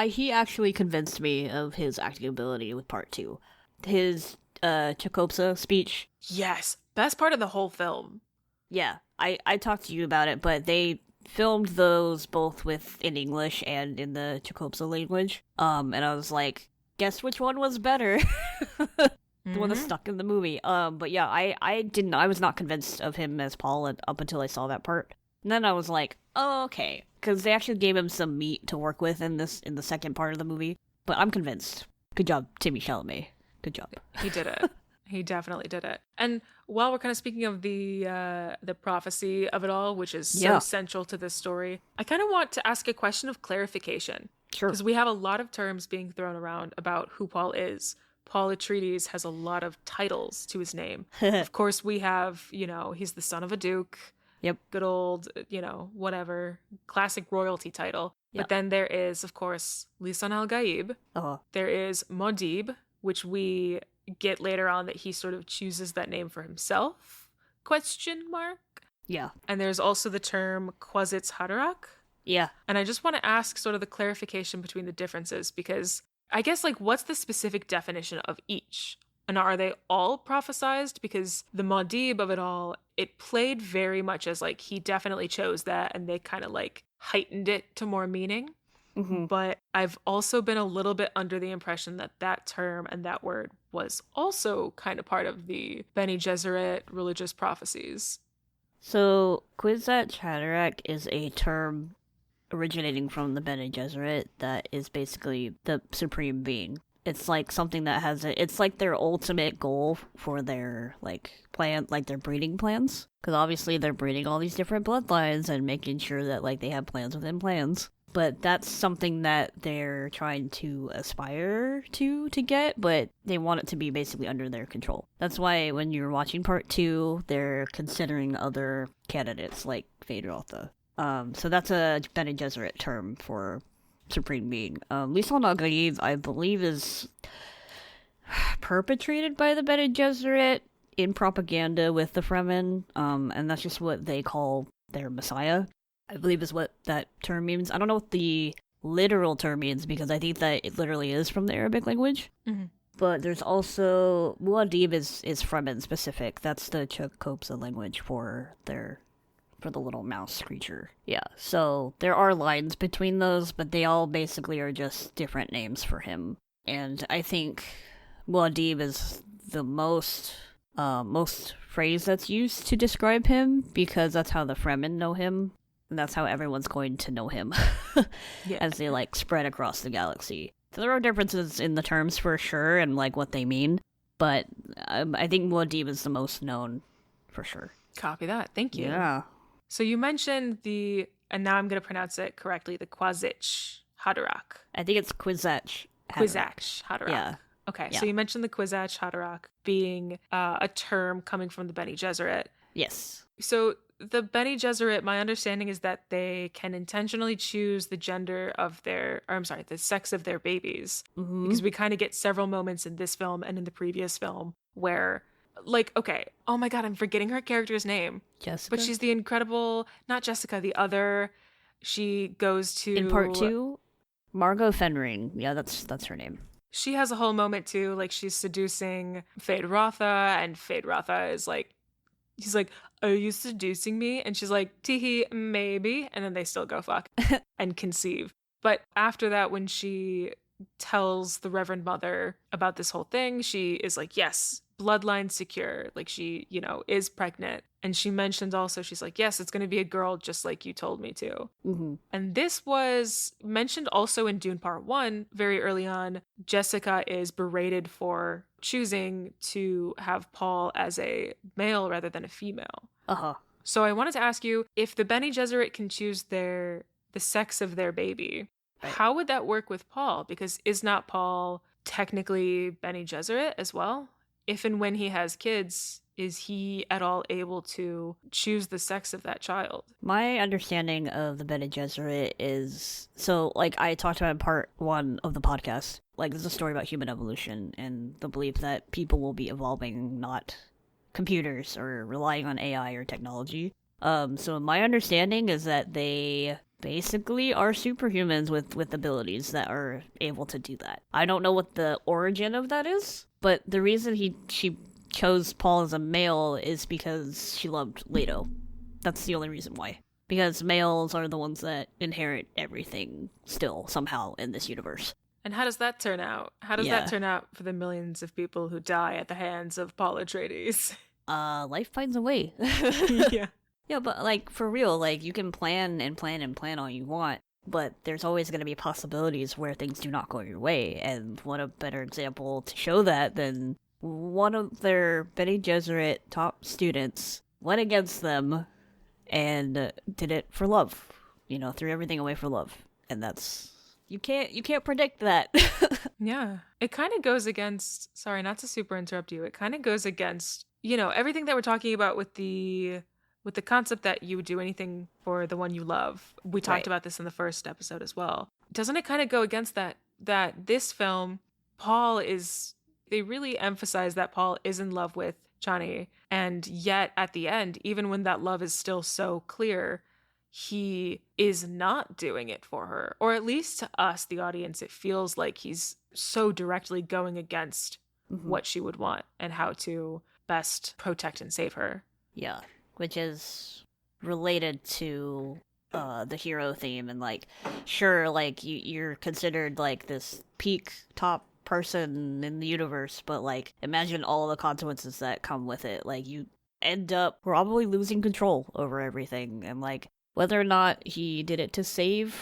He actually convinced me of his acting ability with Part 2. His Chakotay speech. Yes, best part of the whole film. Yeah, I talked to you about it, but they filmed those both in English and in the Chakotay language. And I was like, guess which one was better? The one that's stuck in the movie. But yeah, I was not convinced of him as Paul up until I saw that part. And then I was like, oh, okay. Because they actually gave him some meat to work with in the second part of the movie. But I'm convinced. Good job, Timmy Chalamet. Good job. He did it. He definitely did it. And while we're kind of speaking of the prophecy of it all, which is so central to this story, I kind of want to ask a question of clarification. Sure. Because we have a lot of terms being thrown around about who Paul is. Paul Atreides has a lot of titles to his name. Of course, we have, he's the son of a duke. Yep. Good old, whatever, classic royalty title. Yep. But then there is, of course, Lisan al-Gaib. Uh-huh. There is Muad'Dib, which we get later on that he sort of chooses that name for himself? ? Yeah. And there's also the term Kwisatz Haderach. Yeah. And I just want to ask sort of the clarification between the differences, because I guess, like, what's the specific definition of each? And are they all prophesized? Because the Muad'Dib of it all, it played very much as, like, he definitely chose that, and they kind of, like, heightened it to more meaning. Mm-hmm. But I've also been a little bit under the impression that that term and that word was also kind of part of the Bene Gesserit religious prophecies. So, Kwisatz Haderach is a term originating from the Bene Gesserit that is basically the supreme being. It's like something that it's like their ultimate goal for their like plan, like their breeding plans. Because obviously they're breeding all these different bloodlines and making sure that like they have plans within plans. But that's something that they're trying to aspire to get, but they want it to be basically under their control. That's why when you're watching part 2, they're considering other candidates like Phaedrotha. So that's a Bene Gesserit term for Supreme Being. Lisan al-Gaib, I believe, is perpetrated by the Bene Gesserit in propaganda with the Fremen, and that's just what they call their messiah, I believe is what that term means. I don't know what the literal term means, because I think that it literally is from the Arabic language. Mm-hmm. But there's also... Muad'Dib is Fremen specific. That's the Chukotsa language for the little mouse creature. Yeah, so there are lines between those, but they all basically are just different names for him. And I think Muad'Dib is the most phrase that's used to describe him, because that's how the Fremen know him, and that's how everyone's going to know him as they like spread across the galaxy. So there are differences in the terms for sure and like what they mean, but I think Muad'Dib is the most known for sure. Copy that. Thank you. Yeah. So you mentioned and now I'm going to pronounce it correctly, the Kwisatz Haderach. I think it's Kwisatz Haderach. Yeah. Okay, yeah. So you mentioned the Kwisatz Haderach being a term coming from the Bene Gesserit. Yes. So the Bene Gesserit, my understanding is that they can intentionally choose the the sex of their babies. Mm-hmm. Because we kind of get several moments in this film and in the previous film where, like, okay, oh my god, I'm forgetting her character's name. Jessica? But she's the incredible, not Jessica, the other, she goes to... In part 2, Margot Fenring. Yeah, that's her name. She has a whole moment too, like she's seducing Phaedrotha, and Phaedrotha is like, he's like, are you seducing me? And she's like, teehee, maybe. And then they still go fuck and conceive. But after that, when she tells the Reverend Mother about this whole thing, she is like, yes, bloodline secure. Like she, is pregnant. And she mentions also, she's like, yes, it's going to be a girl just like you told me to. Mm-hmm. And this was mentioned also in Dune Part 1 very early on. Jessica is berated for choosing to have Paul as a male rather than a female. Uh-huh. So I wanted to ask you, if the Bene Gesserit can choose the sex of their baby, right, how would that work with Paul? Because is not Paul technically Bene Gesserit as well? If and when he has kids, is he at all able to choose the sex of that child? My understanding of the Bene Gesserit is... So, like I talked about in part 1 of the podcast, like there's a story about human evolution and the belief that people will be evolving, not computers or relying on AI or technology. So my understanding is that they basically are superhumans with abilities that are able to do that. I don't know what the origin of that is, but the reason she chose Paul as a male is because she loved Leto. That's the only reason why. Because males are the ones that inherit everything still, somehow, in this universe. And how does that turn out? How does that turn out for the millions of people who die at the hands of Paul Atreides? Life finds a way. Yeah. Yeah, but, like, for real, like, you can plan and plan and plan all you want, but there's always going to be possibilities where things do not go your way, and what a better example to show that than one of their Bene Gesserit top students went against them and did it for love. Threw everything away for love. And that's... You can't predict that. Yeah. It kind of goes against... Sorry, not to super interrupt you. It kind of goes against, everything that we're talking about with the concept that you would do anything for the one you love. We talked about this in the first episode as well. Doesn't it kind of go against that this film, Paul is... They really emphasize that Paul is in love with Chani, and yet at the end, even when that love is still so clear, he is not doing it for her. Or at least to us, the audience, it feels like he's so directly going against what she would want and how to best protect and save her. Yeah, which is related to the hero theme, and like, sure, like you're considered like this peak top person in the universe, but like imagine all the consequences that come with it. Like you end up probably losing control over everything, and like whether or not he did it to save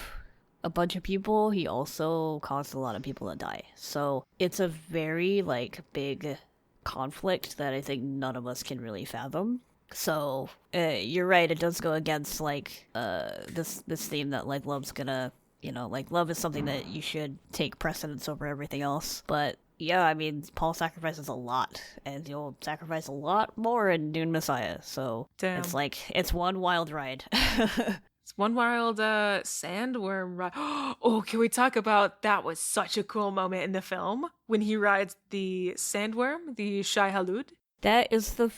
a bunch of people, he also caused a lot of people to die. So it's a very, like, big conflict that I think none of us can really fathom. So you're right, it does go against, like, this theme that, like, love's gonna, like, love is something that you should take precedence over everything else. But yeah, I mean, Paul sacrifices a lot, and he'll sacrifice a lot more in Dune Messiah. So Damn. it's like, it's one wild ride. It's one wild sandworm ride. Oh, can we talk about that? Was such a cool moment in the film when he rides the sandworm, the Shai Halud. That is the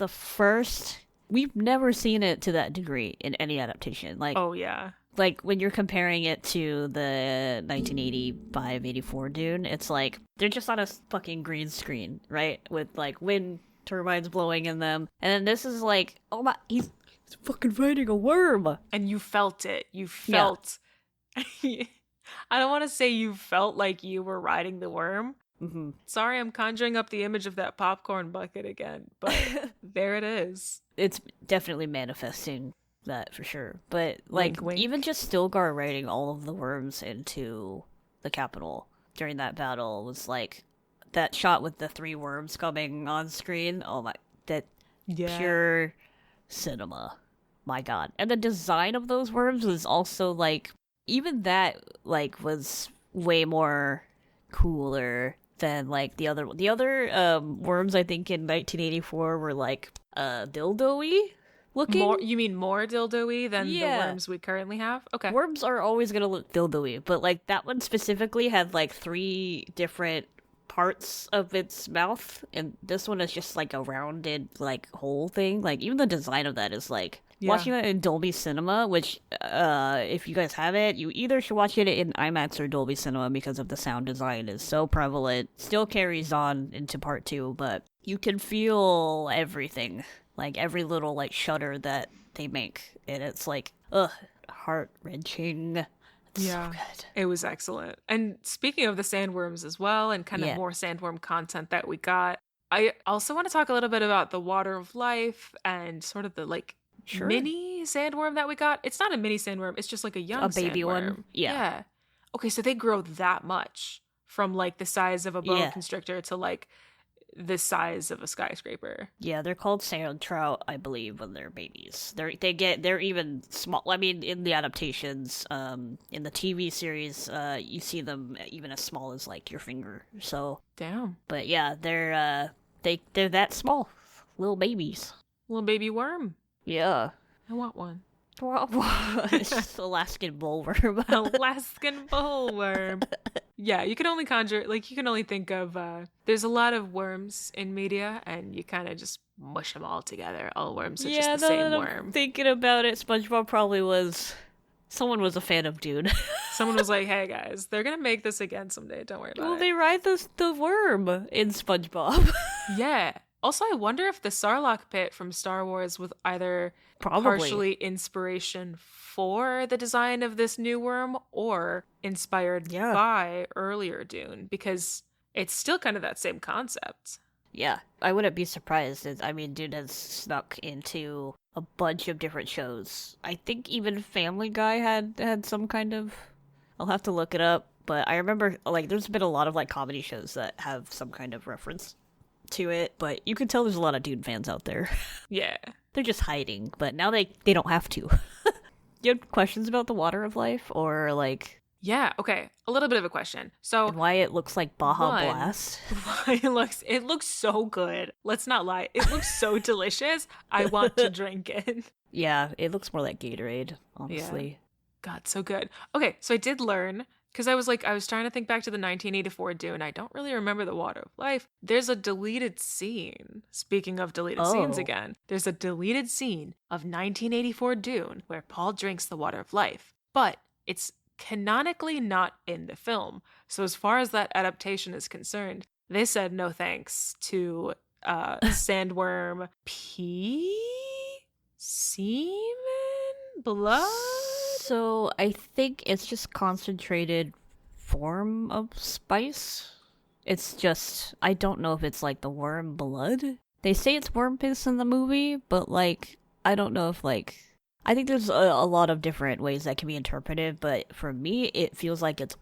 first. We've never seen it to that degree in any adaptation. Like, oh yeah. Like, when you're comparing it to the 1985-84 Dune, it's like, they're just on a fucking green screen, right? With, like, wind turbines blowing in them. And then this is like, oh my, he's fucking riding a worm! And you felt it. You felt... Yeah. I don't want to say you felt like you were riding the worm. Mm-hmm. Sorry, I'm conjuring up the image of that popcorn bucket again, but there it is. It's definitely manifesting that for sure. But, like, wink, wink. Even just Stilgar riding all of the worms into the capital during that battle was like, that shot with the 3 worms coming on screen, oh my, that pure cinema. My god. And the design of those worms was also, like, even that, like, was way more cooler than, like, the other worms, I think, in 1984 were, like, dildo-y looking. You mean more dildo-y than the worms we currently have? Okay. Worms are always gonna look dildo-y, but, like, that one specifically had, like, 3 different parts of its mouth, and this one is just, like, a rounded, like, whole thing. Like, even the design of that is, like, watching that in Dolby Cinema, which, if you guys have it, you either should watch it in IMAX or Dolby Cinema because of the sound design is so prevalent. Still carries on into part 2, but you can feel everything. Like, every little, like, shudder that they make. And it's like, heart-wrenching. It's so good. It was excellent. And speaking of the sandworms as well, and kind of more sandworm content that we got, I also want to talk a little bit about the water of life and sort of the, like, mini sandworm that we got. It's not a mini sandworm, it's just like a young baby sandworm. One. Yeah. Okay, so they grow that much from, like, the size of a boa constrictor to, like, the size of a skyscraper. Yeah, they're called sand trout, I believe, when they're babies. They're even small. I mean, in the adaptations, in the TV series, you see them even as small as, like, your finger. So damn. But yeah, they're that small, little babies. Little baby worm. Yeah, I want one. It's just Alaskan bullworm. Alaskan bullworm. Yeah, you can only think of, there's a lot of worms in media, and you kind of just mush them all together. All worms are just the same worm. I'm thinking about it, SpongeBob probably was, someone was a fan of Dune. Someone was like, hey guys, they're going to make this again someday. Don't worry about it. Well, they ride the worm in SpongeBob. Yeah. Also, I wonder if the Sarlacc pit from Star Wars was either partially inspiration for the design of this new worm or inspired by earlier Dune, because it's still kind of that same concept. Yeah, I wouldn't be surprised. I mean, Dune has snuck into a bunch of different shows. I think even Family Guy had some kind of... I'll have to look it up, but I remember, like, there's been a lot of, like, comedy shows that have some kind of reference to it, but you can tell there's a lot of Dune fans out there. Yeah. They're just hiding, but now they don't have to. You have questions about the water of life, or, like... Yeah, okay. A little bit of a question. So, and why it looks like Baja Blast. It looks so good. Let's not lie. It looks so delicious. I want to drink it. Yeah, it looks more like Gatorade, honestly. Yeah. God, so good. Okay, so I did learn, because I was trying to think back to the 1984 Dune. I don't really remember the water of life. There's a deleted scene. Speaking of deleted scenes again, there's a deleted scene of 1984 Dune where Paul drinks the water of life. But it's canonically not in the film. So as far as that adaptation is concerned, they said no thanks to sandworm pee, semen, blood. So I think it's just concentrated form of spice. It's just, I don't know if it's like the worm blood. They say it's worm piss in the movie, but, like, I don't know if, like, I think there's a lot of different ways that can be interpreted, but for me, it feels like it's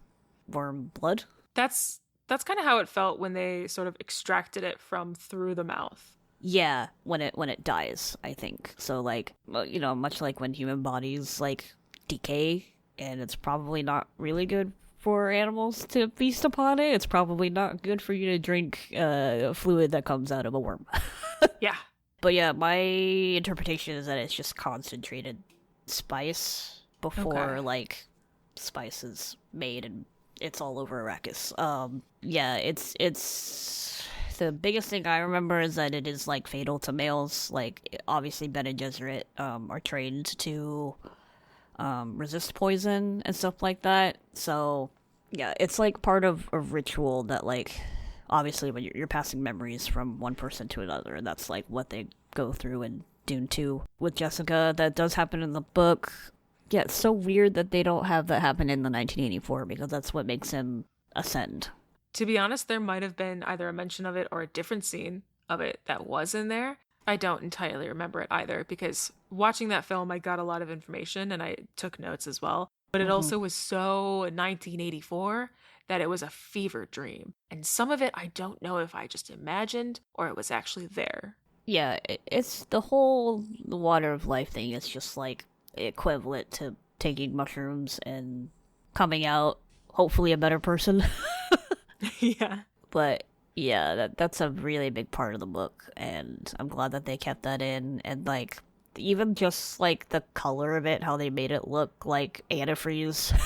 worm blood. That's kind of how it felt when they sort of extracted it from through the mouth. Yeah, when it dies, I think. So like, well, much like when human bodies like decay, and it's probably not really good for animals to feast upon it. It's probably not good for you to drink fluid that comes out of a worm. Yeah. But yeah, my interpretation is that it's just concentrated spice before like spice is made and it's all over Arrakis. Yeah, it's the biggest thing I remember is that it is like fatal to males. Like obviously Ben and Gesserit are trained to resist poison and stuff like that. So yeah, it's like part of a ritual that like obviously when you're passing memories from one person to another, and that's like what they go through in Dune 2 with Jessica. That does happen in the book. Yeah, it's so weird that they don't have that happen in the 1984 because that's what makes him ascend. To be honest, there might have been either a mention of it or a different scene of it that was in there. I don't entirely remember it either because watching that film, I got a lot of information and I took notes as well. But it also was so 1984 that it was a fever dream. And some of it, I don't know if I just imagined or it was actually there. Yeah, it's the whole water of life thing is just like equivalent to taking mushrooms and coming out hopefully a better person. Yeah. But yeah, that's a really big part of the book, and I'm glad that they kept that in. And like even just like the color of it, how they made it look like antifreeze.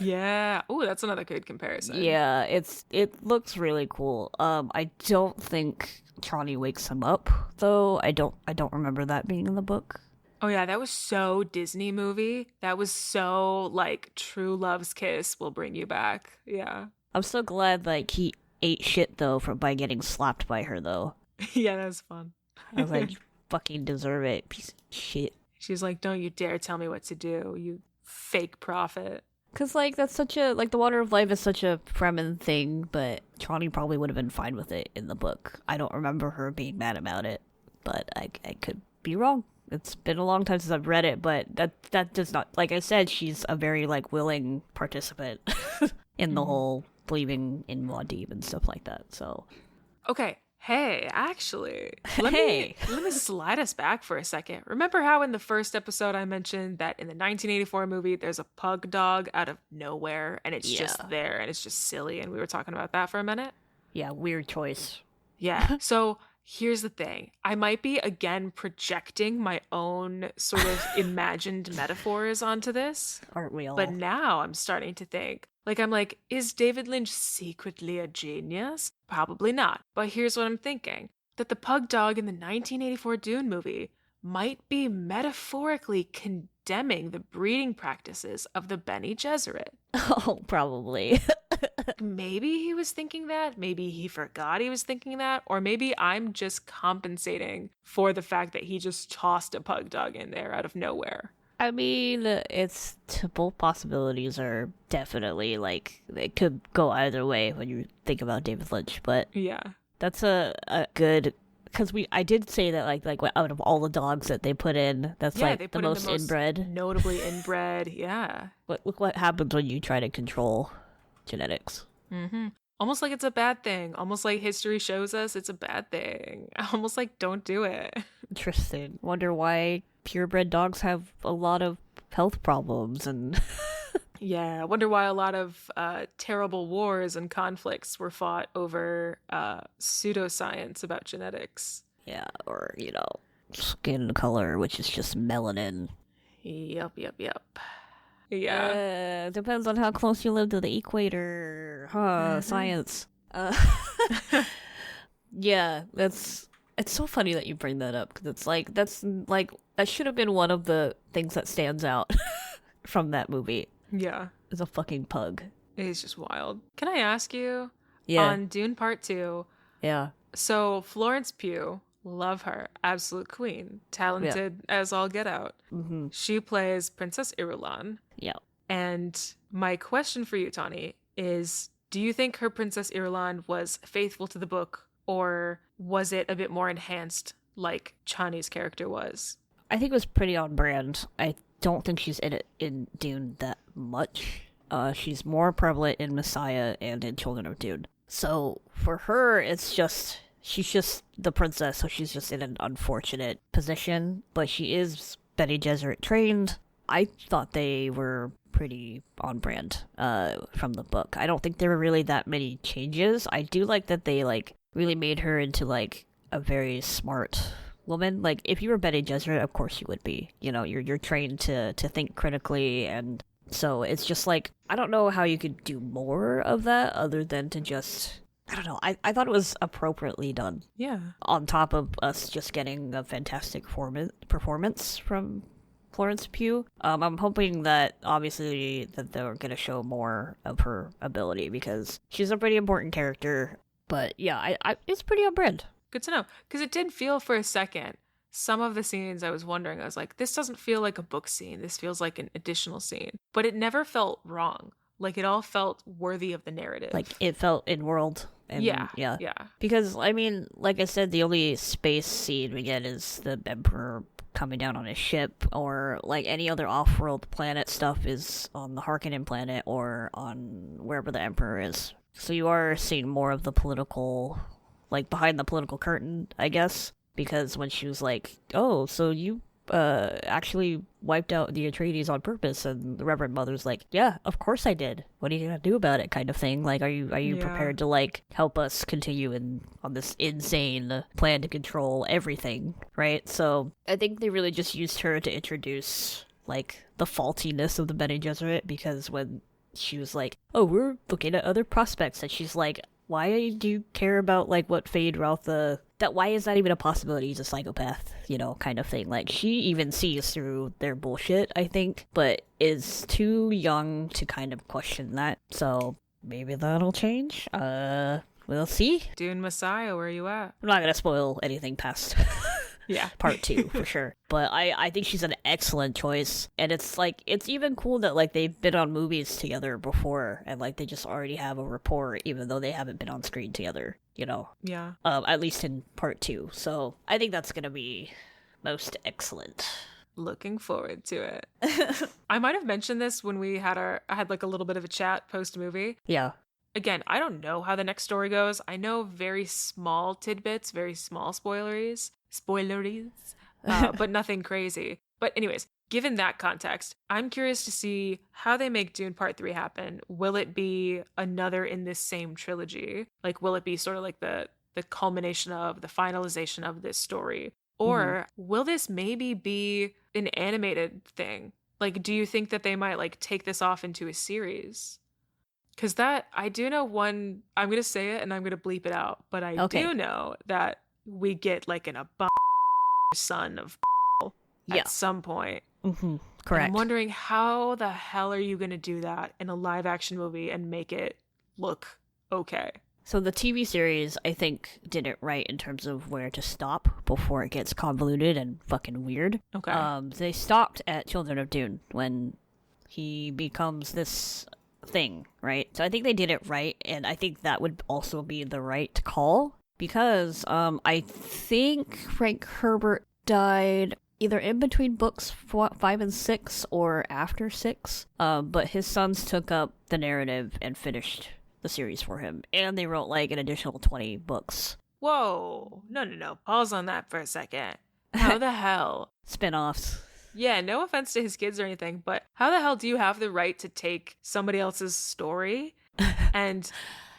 Yeah. Oh, that's another good comparison. Yeah, it looks really cool. I don't think Tawny wakes him up though. I don't remember that being in the book. Oh yeah, that was so Disney movie. That was so like true love's kiss will bring you back. Yeah. I'm so glad like he ate shit though by getting slapped by her though. Yeah, that was fun. I was like, you fucking deserve it, piece of shit. She's like, don't you dare tell me what to do, you fake prophet. Cause like that's such a like the water of life is such a Fremen thing, but Trani probably would have been fine with it in the book. I don't remember her being mad about it, but I could be wrong. It's been a long time since I've read it, but that does not, like I said, she's a very like willing participant in the whole believing in Muad'Dib and stuff like that. So okay. Hey, actually, let me slide us back for a second. Remember how in the first episode I mentioned that in the 1984 movie there's a pug dog out of nowhere and it's just there and it's just silly, and we were talking about that for a minute? Yeah, weird choice. Yeah. So here's the thing. I might be again projecting my own sort of imagined metaphors onto this. Aren't we all? But now I'm starting to think, I'm like, is David Lynch secretly a genius? Probably not. But here's what I'm thinking. That the pug dog in the 1984 Dune movie might be metaphorically condemning the breeding practices of the Bene Gesserit. Oh, probably. Maybe he was thinking that. Maybe he forgot he was thinking that. Or maybe I'm just compensating for the fact that he just tossed a pug dog in there out of nowhere. I mean, both possibilities are definitely like it could go either way when you think about David Lynch, but yeah, that's a good because I did say that like out of all the dogs that they put in, that's like the most inbred, notably inbred. Yeah, look what happens when you try to control genetics. Mm-hmm. Almost like it's a bad thing. Almost like history shows us it's a bad thing. Almost like don't do it. Interesting. Wonder why purebred dogs have a lot of health problems and yeah, I wonder why a lot of terrible wars and conflicts were fought over pseudoscience about genetics. Yeah, or skin color, which is just melanin. Yep. Yeah. Depends on how close you live to the equator. Science. Yeah, it's so funny that you bring that up because that should have been one of the things that stands out from that movie. Yeah. It's a fucking pug. It's just wild. Can I ask you? Yeah. On Dune Part 2. Yeah. So Florence Pugh, love her, absolute queen, talented as all get out. Mm-hmm. She plays Princess Irulan. Yeah. And my question for you, Tawny, is do you think her Princess Irulan was faithful to the book, or was it a bit more enhanced like Chani's character was? I think it was pretty on brand. I don't think she's in it in Dune that much. She's more prevalent in Messiah and in Children of Dune. So for her, it's just she's just the princess, so she's just in an unfortunate position. But she is Bene Gesserit trained. I thought they were pretty on brand from the book. I don't think there were really that many changes. I do like that they like really made her into like a very smart woman. Like if you were Bene Gesserit, of course you would be. You know, you're trained to think critically, and so it's just like I don't know how you could do more of that other than to just I don't know. I thought it was appropriately done. Yeah. On top of us just getting a fantastic performance from Florence Pugh. I'm hoping that obviously that they're going to show more of her ability because she's a pretty important character. But yeah, I it's pretty on brand. Good to know. Because it did feel for a second, some of the scenes I was wondering, I was like, this doesn't feel like a book scene. This feels like an additional scene. But it never felt wrong. Like it all felt worthy of the narrative. Like it felt in world. And, yeah. Because, I mean, like I said, the only space scene we get is the Emperor coming down on his ship, or like any other off-world planet stuff is on the Harkonnen planet or on wherever the Emperor is. So you are seeing more of the political, like behind the political curtain, I guess, because when she was like, oh, so you actually wiped out the Atreides on purpose, and the Reverend Mother's like, yeah, of course I did. What are you gonna do about it, kind of thing? Like, are you prepared to like help us continue on this insane plan to control everything, right? So I think they really just used her to introduce like the faultiness of the Bene Gesserit, because when she was like, oh, we're looking at other prospects, and she's like, why do you care about like what Fade Routha, that why is that even a possibility? He's a psychopath, you know, kind of thing. Like she even sees through their bullshit, I think, but is too young to kind of question that. So maybe that'll change. We'll see. Dune Messiah, where are you at? I'm not gonna spoil anything past yeah, part 2 for sure. But I think she's an excellent choice, and it's like it's even cool that like they've been on movies together before, and like they just already have a rapport, even though they haven't been on screen together. You know. Yeah. At least in part 2. So I think that's gonna be most excellent. Looking forward to it. I might have mentioned this when we had I had like a little bit of a chat post movie. Yeah. Again, I don't know how the next story goes. I know very small tidbits, very small spoileries, but nothing crazy. But anyways, given that context, I'm curious to see how they make Dune Part 3 happen. Will it be another in this same trilogy? Like, will it be sort of like the culmination of, the finalization of this story? Or will this maybe be an animated thing? Like, do you think that they might like take this off into a series? Because I do know one, I'm going to say it and I'm going to bleep it out, but I do know that we get like son of at some point. Mm-hmm. Correct. And I'm wondering how the hell are you going to do that in a live action movie and make it look okay? So the TV series, I think, did it right in terms of where to stop before it gets convoluted and fucking weird. Okay. They stopped at Children of Dune when he becomes this thing, right? So I think they did it right, and I think that would also be the right call, because I think Frank Herbert died either in between books 5 and 6 or after 6, but his sons took up the narrative and finished the series for him, and they wrote like an additional 20 books. Whoa, no, pause on that for a second. How the hell? Spin-offs. Yeah, no offense to his kids or anything, but how the hell do you have the right to take somebody else's story and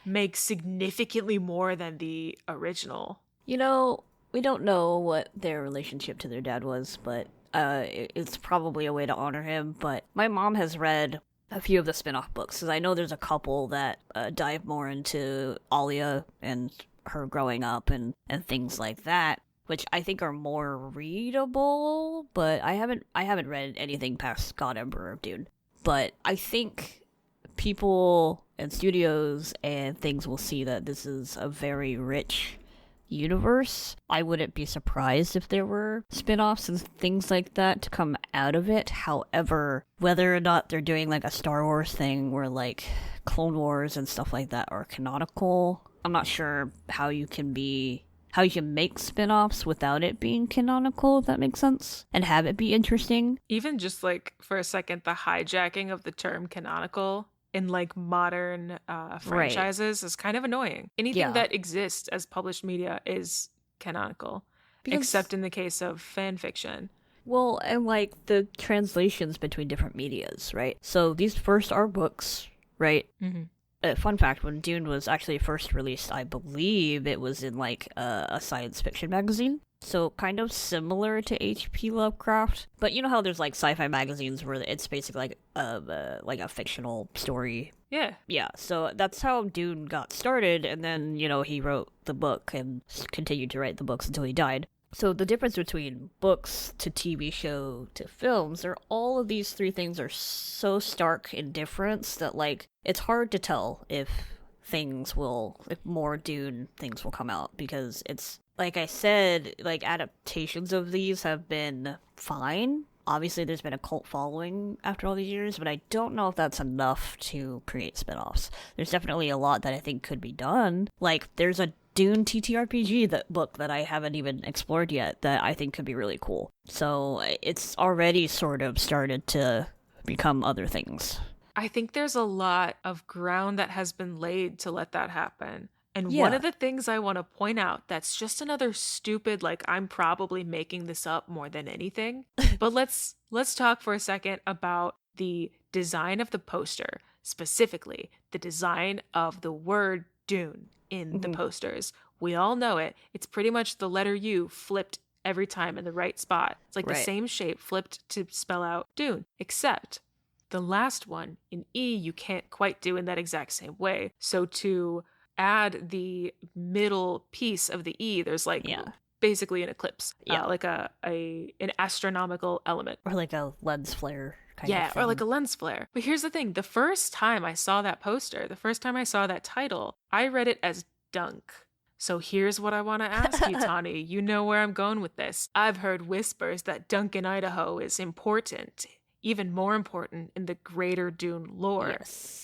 make significantly more than the original? You know, we don't know what their relationship to their dad was, but it's probably a way to honor him. But my mom has read a few of the spin-off books, because I know there's a couple that dive more into Alia and her growing up and things like that, which I think are more readable, but I haven't read anything past God Emperor of Dune. But I think people and studios and things will see that this is a very rich universe. I wouldn't be surprised if there were spin-offs and things like that to come out of it. However, whether or not they're doing like a Star Wars thing where like Clone Wars and stuff like that are canonical, I'm not sure how you can be how you can make spin-offs without it being canonical, if that makes sense, and have it be interesting. Even just like for a second, the hijacking of the term canonical in like modern franchises is kind of annoying. Anything that exists as published media is canonical, except in the case of fan fiction. Well, and like the translations between different medias, right? So these first are books, right? Fun fact, when Dune was actually first released, I believe it was in like a science fiction magazine. So kind of similar to H.P. Lovecraft. But you know how there's like sci-fi magazines where it's basically like a fictional story. Yeah. Yeah, so that's how Dune got started, and then, you know, he wrote the book and continued to write the books until he died. So the difference between books to TV show to films are all of these three things are so stark in difference that, like, it's hard to tell if more Dune things will come out, because it's, like I said, like, adaptations of these have been fine. Obviously, there's been a cult following after all these years, but I don't know if that's enough to create spin-offs. There's definitely a lot that I think could be done. Like, there's a Dune TTRPG book that I haven't even explored yet that I think could be really cool. So it's already sort of started to become other things. I think there's a lot of ground that has been laid to let that happen. And one of the things I want to point out that's just another stupid, like, I'm probably making this up more than anything. But let's talk for a second about the design of the poster, specifically the design of the word Dune in the posters. We all know it. It's pretty much the letter U flipped every time in the right spot. It's like the same shape flipped to spell out Dune, except the last one in E you can't quite do in that exact same way. So to add the middle piece of the E, there's like basically an eclipse, like an astronomical element, or like a lens flare kind of thing. Or like a lens flare. But here's the thing, the first time I saw that poster, the first time I saw that title, I read it as dunk. So here's what I want to ask you, Tawny. You know where I'm going with this. I've heard whispers that Dunk in Idaho is important, even more important in the greater Dune lore.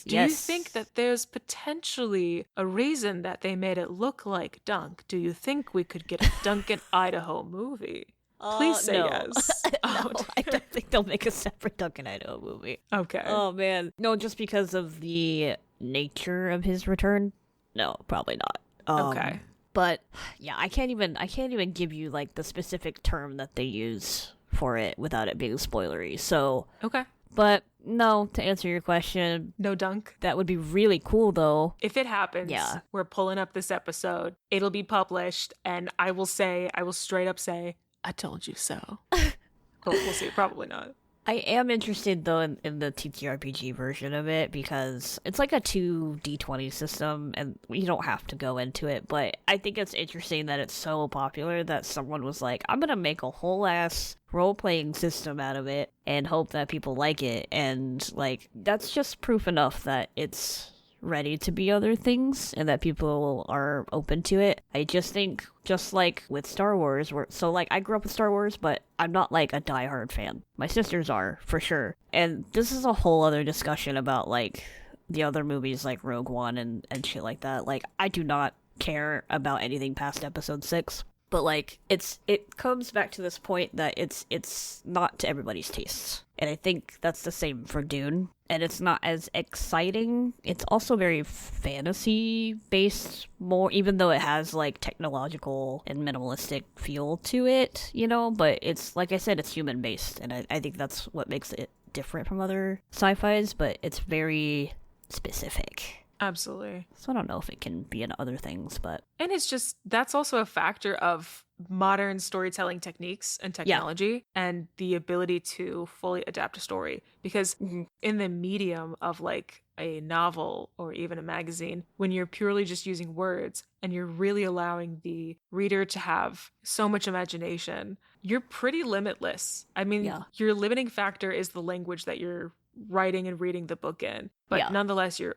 Do you think that there's potentially a reason that they made it look like Dunk? Do you think we could get a Dunk in Idaho movie? Please say yes. No, I don't think they'll make a separate Dunk in Idaho movie. Okay. Oh, man. No, just because of the nature of his return? No, probably not. Okay. But yeah, I can't even give you like the specific term that they use for it without it being spoilery. So okay. But no, to answer your question, no Dunk. That would be really cool though. If it happens, we're pulling up this episode. It'll be published, and I will straight up say, I told you so. But we'll see. Probably not. I am interested, though, in the TTRPG version of it, because it's like a 2D20 system, and you don't have to go into it, but I think it's interesting that it's so popular that someone was like, I'm gonna make a whole-ass role-playing system out of it, and hope that people like it, and, like, that's just proof enough that it's ready to be other things, and that people are open to it. I just think, just like with Star Wars, I grew up with Star Wars, but I'm not like a diehard fan. My sisters are, for sure. And this is a whole other discussion about like the other movies like Rogue One and shit like that. Like, I do not care about anything past episode 6. But like it comes back to this point that it's not to everybody's tastes. And I think that's the same for Dune. And it's not as exciting. It's also very fantasy based more, even though it has like technological and minimalistic feel to it, you know, but it's, like I said, it's human based, and I think that's what makes it different from other sci-fis, but it's very specific. Absolutely. So I don't know if it can be in other things, but... And it's just, that's also a factor of modern storytelling techniques and technology and the ability to fully adapt a story. Because in the medium of like a novel or even a magazine, when you're purely just using words and you're really allowing the reader to have so much imagination, you're pretty limitless. I mean, your limiting factor is the language that you're writing and reading the book in, but nonetheless you're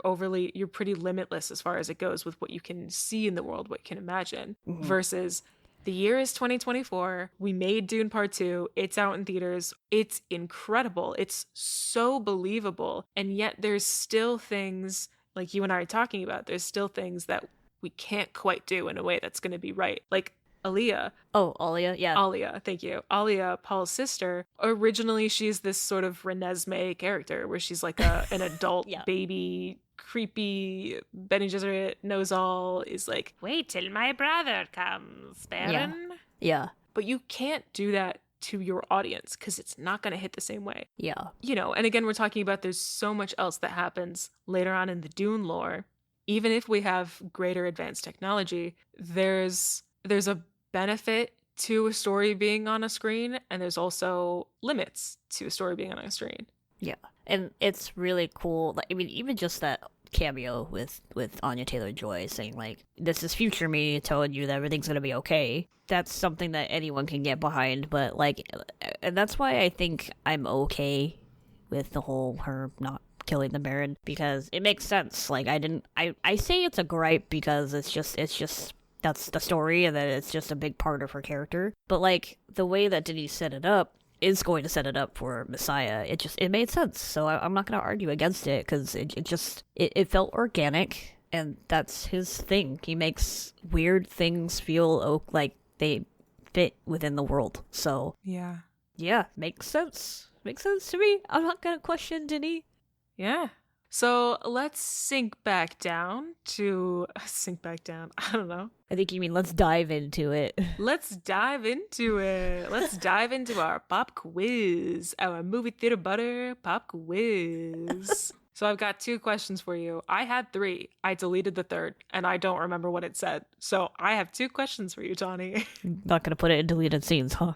pretty limitless as far as it goes with what you can see in the world, what you can imagine, versus the year is 2024. We made Dune Part 2. It's out in theaters. It's incredible. It's so believable. And yet there's still things like you and I are talking about. There's still things that we can't quite do in a way that's going to be right. Like Aaliyah. Oh, Alia, yeah. Alia, thank you. Alia, Paul's sister. Originally, she's this sort of Renesmee character where she's like an adult Yeah. baby, creepy Bene Gesserit knows all, is like, wait till my brother comes, Baron. Yeah. But you can't do that to your audience because it's not going to hit the same way. Yeah. You know, and again, we're talking about there's so much else that happens later on in the Dune lore. Even if we have greater advanced technology, there's a benefit to a story being on a screen, and there's also limits to a story being on a screen. Yeah. And it's really cool. Like, I mean, even just that cameo with Anya Taylor-Joy saying, like, this is future me telling you that everything's gonna be okay. That's something that anyone can get behind, but, like, and that's why I think I'm okay with the whole her not killing the Baron, because it makes sense. Like, I say it's a gripe because it's just that's the story, and that it's just a big part of her character. But, like, the way that Denis set it up is going to set it up for Messiah. It made sense. So I'm not going to argue against it, because it felt organic, and that's his thing. He makes weird things feel like they fit within the world. So yeah, makes sense. Makes sense to me. I'm not going to question Denis. Yeah. So let's sink back down. I don't know. I think you mean let's dive into it. Let's dive into it. Let's dive into our pop quiz, our movie theater butter pop quiz. So I've got 2 questions for you. I had 3. I deleted the third, and I don't remember what it said. So I have 2 questions for you, Tawny. Not going to put it in deleted scenes, huh?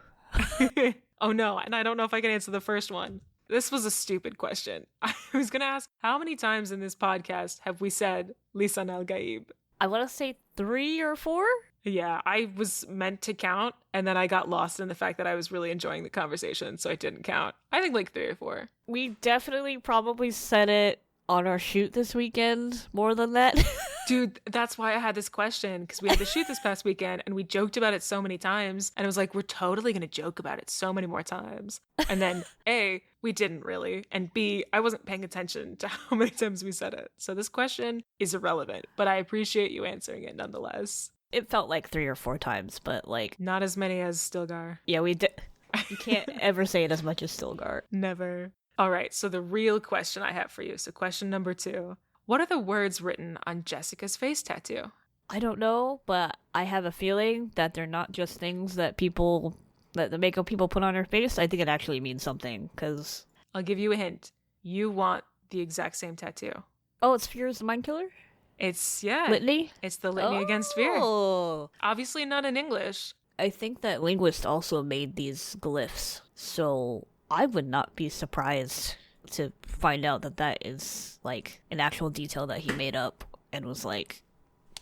Oh no, and I don't know if I can answer the first one. This was a stupid question. I was going to ask, how many times in this podcast have we said Lisan al-Gaib? I want to say 3 or 4? Yeah, I was meant to count, and then I got lost in the fact that I was really enjoying the conversation, so I didn't count. I think like 3 or 4. We definitely probably said it on our shoot this weekend more than that. Dude, that's why I had this question, because we had the shoot this past weekend, and we joked about it so many times, and I was like, we're totally going to joke about it so many more times. And then, A, we didn't really, and B, I wasn't paying attention to how many times we said it. So this question is irrelevant, but I appreciate you answering it nonetheless. It felt like 3 or 4 times, but like... Not as many as Stilgar. Yeah, we did. You can't ever say it as much as Stilgar. Never. All right, so the real question I have for you. So question number 2. What are the words written on Jessica's face tattoo? I don't know, but I have a feeling that they're not just things that the makeup people put on their face. I think it actually means something, because... I'll give you a hint. You want the exact same tattoo. Oh, it's Fear is the Mind Killer? It's, yeah. Litany? It's the Litany Against Fear. Oh! Obviously not in English. I think that linguists also made these glyphs, so I would not be surprised to find out that is, like, an actual detail that he made up and was like,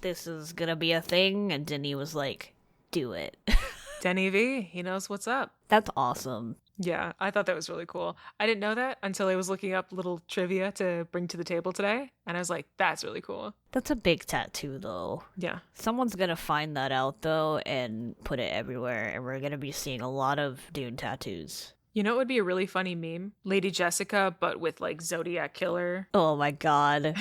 this is gonna be a thing, and Denis was like, do it. Denny V, he knows what's up. That's awesome. Yeah, I thought that was really cool. I didn't know that until I was looking up little trivia to bring to the table today, and I was like, that's really cool. That's a big tattoo, though. Yeah. Someone's gonna find that out, though, and put it everywhere, and we're gonna be seeing a lot of Dune tattoos. You know what would be a really funny meme? Lady Jessica, but with, like, Zodiac Killer. Oh my god.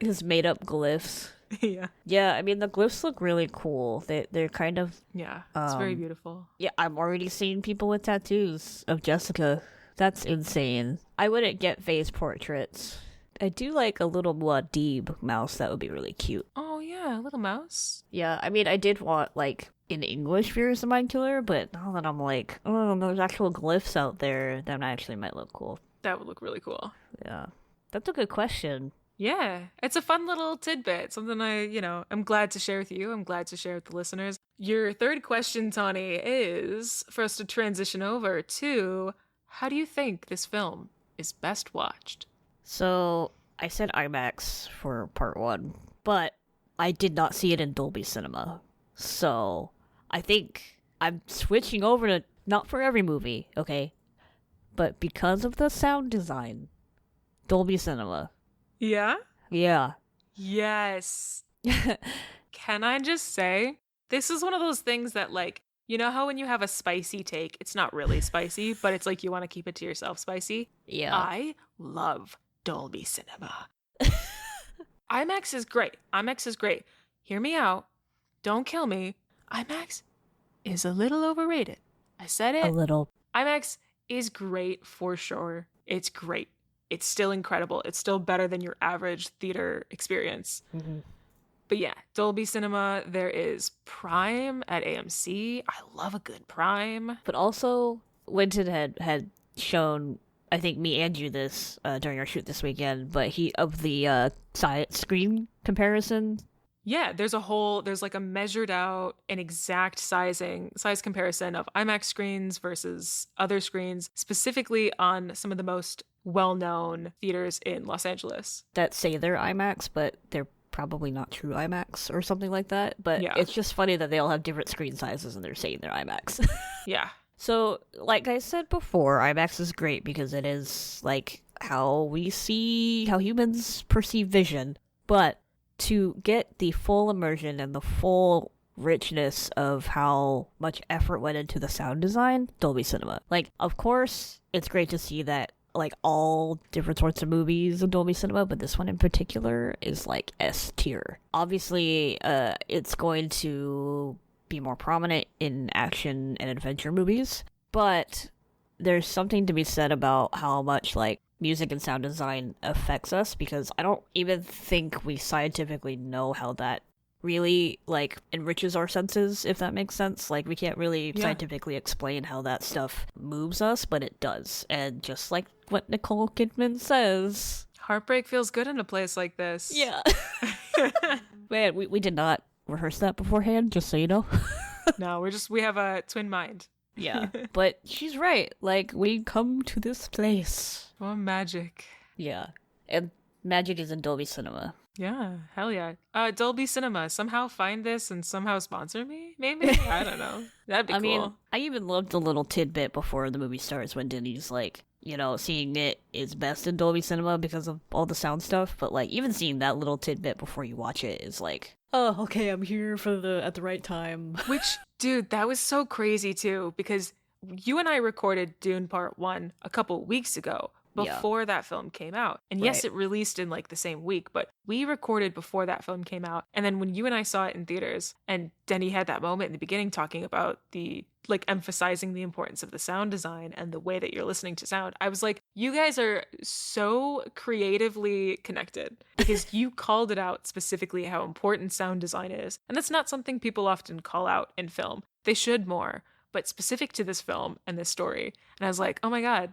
His made-up glyphs. Yeah. Yeah, I mean, the glyphs look really cool. They're kind of... Yeah, it's very beautiful. Yeah, I'm already seeing people with tattoos of Jessica. That's insane. I wouldn't get face portraits. I do like a little Muad'Dib mouse. That would be really cute. Oh, yeah, a little mouse. Yeah, I mean, I did want, like, in English Fear is the Mind Killer, but now that I'm like, oh, there's actual glyphs out there, that actually might look cool. That would look really cool. Yeah. That's a good question. Yeah, it's a fun little tidbit, something I'm glad to share with you. I'm glad to share with the listeners. Your third question, Tawny, is for us to transition over to, how do you think this film is best watched? So, I said IMAX for part 1, but I did not see it in Dolby Cinema. So, I think I'm switching over to, not for every movie, okay? But because of the sound design, Dolby Cinema. Yeah? Yeah. Yes. Can I just say, this is one of those things that, like, you know how when you have a spicy take, it's not really spicy, but it's like you want to keep it to yourself spicy? Yeah. I love Dolby Cinema. IMAX is great. IMAX is great. Hear me out. Don't kill me. IMAX is a little overrated. I said it. A little. IMAX is great for sure. It's great. It's still incredible. It's still better than your average theater experience. Mm-hmm. But yeah, Dolby Cinema, there is Prime at AMC. I love a good Prime. But also, Winton had shown, I think, me and you this during our shoot this weekend, but of the screen comparison. Yeah, there's like a measured out and exact size comparison of IMAX screens versus other screens, specifically on some of the most well-known theaters in Los Angeles. That say they're IMAX, but they're probably not true IMAX or something like that. But yeah. It's just funny that they all have different screen sizes and they're saying they're IMAX. Yeah. So, like I said before, IMAX is great because it is like how humans perceive vision. But to get the full immersion and the full richness of how much effort went into the sound design, Dolby Cinema. Like, of course, it's great to see that, like, all different sorts of movies in Dolby Cinema, but this one in particular is, like, S tier. Obviously, it's going to be more prominent in action and adventure movies, but there's something to be said about how much, like, music and sound design affects us, because I don't even think we scientifically know how that really, like, enriches our senses, if that makes sense. Like, we can't really scientifically explain how that stuff moves us, but it does. And just like what Nicole Kidman says, heartbreak feels good in a place like this. Yeah. Man, we did not rehearse that beforehand, just so you know. No, we have a twin mind. Yeah. But she's right. Like, we come to this place. Oh, magic. Yeah. And magic is in Dolby Cinema. Yeah, hell yeah. Dolby Cinema, somehow find this and somehow sponsor me? Maybe? I don't know. That'd be cool. I mean, I even loved a little tidbit before the movie starts when Denny's like, you know, seeing it is best in Dolby Cinema because of all the sound stuff. But, like, even seeing that little tidbit before you watch it is like, oh, okay, I'm here at the right time. Which, dude, that was so crazy too, because you and I recorded Dune Part 1 a couple weeks ago before that film came out. And yes, it released in like the same week, but we recorded before that film came out. And then when you and I saw it in theaters and Denny had that moment in the beginning talking about the, like, emphasizing the importance of the sound design and the way that you're listening to sound, I was like, you guys are so creatively connected, because you called it out specifically how important sound design is. And that's not something people often call out in film. They should more, but specific to this film and this story. And I was like, oh my God,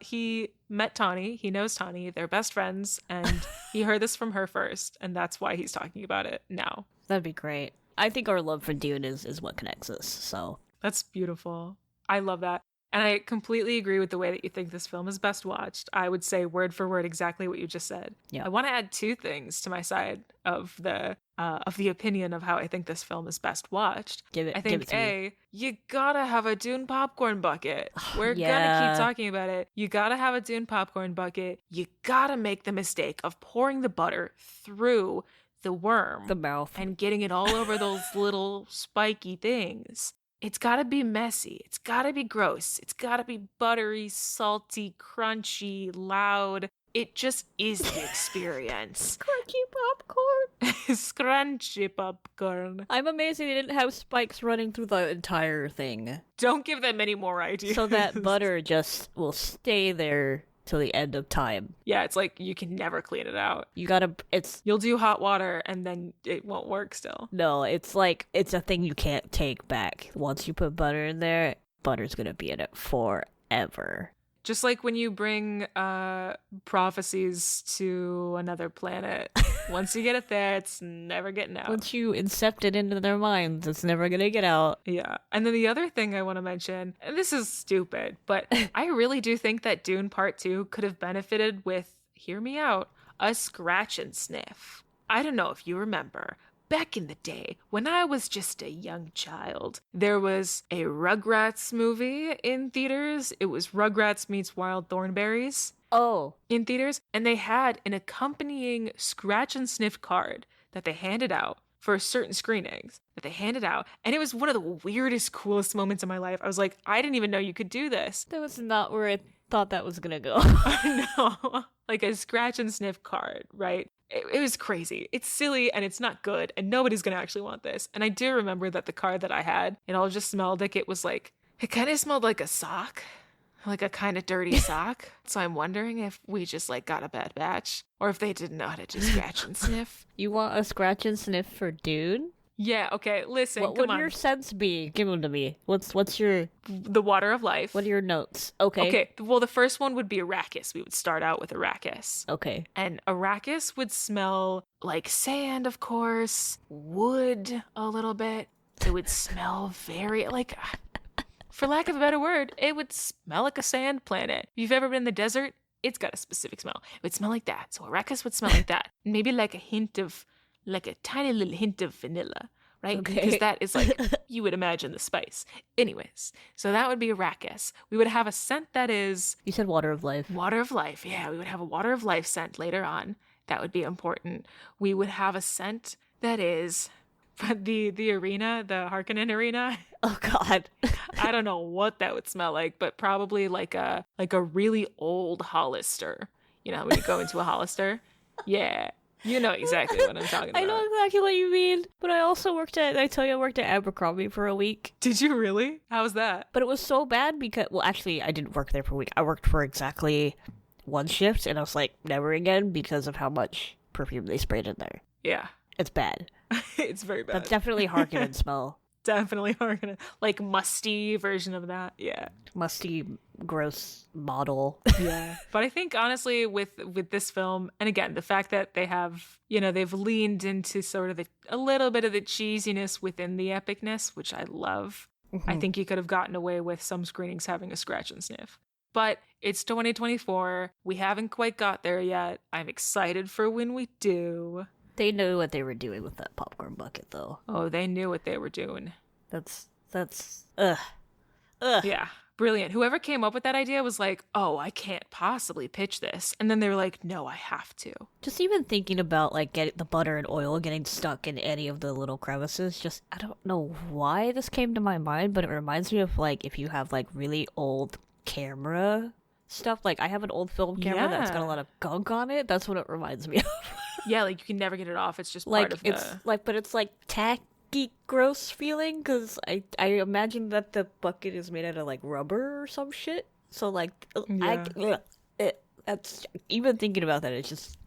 he met Tawny, he knows Tawny, they're best friends, and he heard this from her first, and that's why he's talking about it now. That'd be great. I think our love for Dune is what connects us, so. That's beautiful. I love that. And I completely agree with the way that you think this film is best watched. I would say word for word exactly what you just said. Yeah. I want to add two things to my side of the opinion of how I think this film is best watched. I think you gotta have a Dune popcorn bucket. We're gonna keep talking about it. You gotta have a Dune popcorn bucket. You gotta make the mistake of pouring the butter through the worm, the mouth, and getting it all over those little spiky things. It's gotta be messy. It's gotta be gross. It's gotta be buttery, salty, crunchy, loud. It just is the experience. Crunchy popcorn. Scrunchy popcorn. I'm amazed they didn't have spikes running through the entire thing. Don't give them any more ideas. So that butter just will stay there till the end of time. Yeah, it's like you can never clean it out. You'll do hot water and then it won't work still. No, it's like, it's a thing you can't take back. Once you put butter in there, butter's gonna be in it forever. Just like when you bring prophecies to another planet. Once you get it there, it's never getting out. Once you incept it into their minds, it's never gonna get out. Yeah. And then the other thing I want to mention, and this is stupid, but I really do think that Dune Part 2 could have benefited with, hear me out, a scratch and sniff. I don't know if you remember, back in the day, when I was just a young child, there was a Rugrats movie in theaters. It was Rugrats meets Wild Thornberrys. Oh. In theaters. And they had an accompanying scratch and sniff card that they handed out for certain screenings that they handed out. And it was one of the weirdest, coolest moments in my life. I was like, I didn't even know you could do this. That was not where I thought that was gonna go. No. Like a scratch and sniff card, right? it was crazy. It's silly and it's not good and nobody's going to actually want this. And I do remember that the car that I had, it all just smelled like it was like, it kind of smelled like a sock, like a kind of dirty sock. So I'm wondering if we just like got a bad batch or if they didn't know how to just scratch and sniff. You want a scratch and sniff for Dune? Yeah, okay, listen, What come would on. your scents be? Give them to me. What's your... The water of life. What are your notes? Okay. Okay, well, the first one would be arrakis. We would start out with arrakis. Okay. And arrakis would smell like sand, of course, wood a little bit. It would smell very, like, for lack of a better word, it would smell like a sand planet. If you've ever been in the desert, it's got a specific smell. It would smell like that. So arrakis would smell like that. Maybe like a hint of, like a tiny little hint of vanilla, right? Okay. Because that is like, you would imagine the spice. Anyways, so that would be arrakis. We would have a scent that is... You said water of life. Water of life, yeah. We would have a water of life scent later on. That would be important. We would have a scent that is... The arena, the Harkonnen arena. Oh, God. I don't know what that would smell like, but probably like a really old Hollister. You know, when you go into a Hollister? Yeah. You know exactly what I'm talking about. I know exactly what you mean, but I also I tell you, I worked at Abercrombie for a week. Did you really? How was that? But it was so bad because, well, actually, I didn't work there for a week. I worked for exactly one shift, and I was like, never again because of how much perfume they sprayed in there. Yeah. It's bad. It's very bad. That's definitely Harkonnen smell. Definitely Harkonnen. Like musty version of that. Yeah. Musty, gross model. Yeah. But I think honestly with this film, and again, the fact that they have, you know, they've leaned into sort of a little bit of the cheesiness within the epicness, which I love. Mm-hmm. I think you could have gotten away with some screenings having a scratch and sniff. But it's 2024. We haven't quite got there yet. I'm excited for when we do. They knew what they were doing with that popcorn bucket, though. Oh, they knew what they were doing. That's ugh. Yeah, brilliant. Whoever came up with that idea was like, oh, I can't possibly pitch this. And then they were like, no, I have to. Just even thinking about, like, getting the butter and oil getting stuck in any of the little crevices, just, I don't know why this came to my mind, but it reminds me of, like, if you have, like, really old camera stuff. Like, I have an old film camera that's got a lot of gunk on it. That's what it reminds me of. Yeah, like, you can never get it off. It's just like, part of it's, like, but it's, like, tacky, gross feeling, because I imagine that the bucket is made out of, like, rubber or some shit. So, like, that's, even thinking about that, it's just,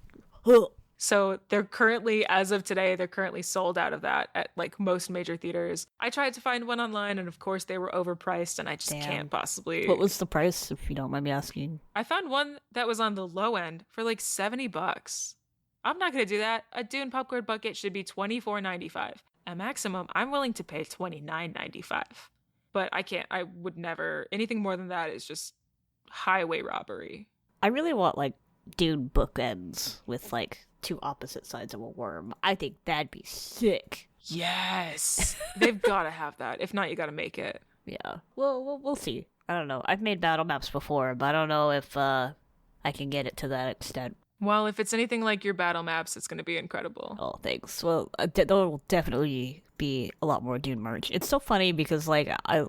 ugh. So they're currently, as of today, they're currently sold out of that at like most major theaters. I tried to find one online and of course they were overpriced and I just can't possibly. What was the price, if you don't mind me asking? I found one that was on the low end for like $70. I'm not going to do that. A Dune popcorn bucket should be $24.95. At maximum, I'm willing to pay $29.95. But I can't, I would never, anything more than that is just highway robbery. I really want like Dune bookends with like two opposite sides of a worm. I think that'd be sick. Yes. They've got to have that. If not, you got to make it. Yeah. Well, we'll see. I don't know. I've made battle maps before, but I don't know if I can get it to that extent. Well, if it's anything like your battle maps, it's going to be incredible. Oh, thanks. Well, there will definitely be a lot more Dune merch. It's so funny because, like, I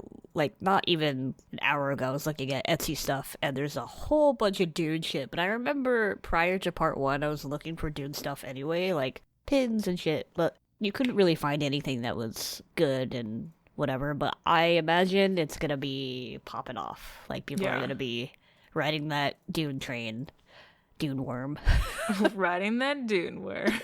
not even an hour ago, I was looking at Etsy stuff, and there's a whole bunch of Dune shit. But I remember prior to part 1, I was looking for Dune stuff anyway, like pins and shit. But you couldn't really find anything that was good and whatever. But I imagine it's gonna be popping off. Like, people are gonna be riding that Dune train. Dune worm. Riding that Dune worm.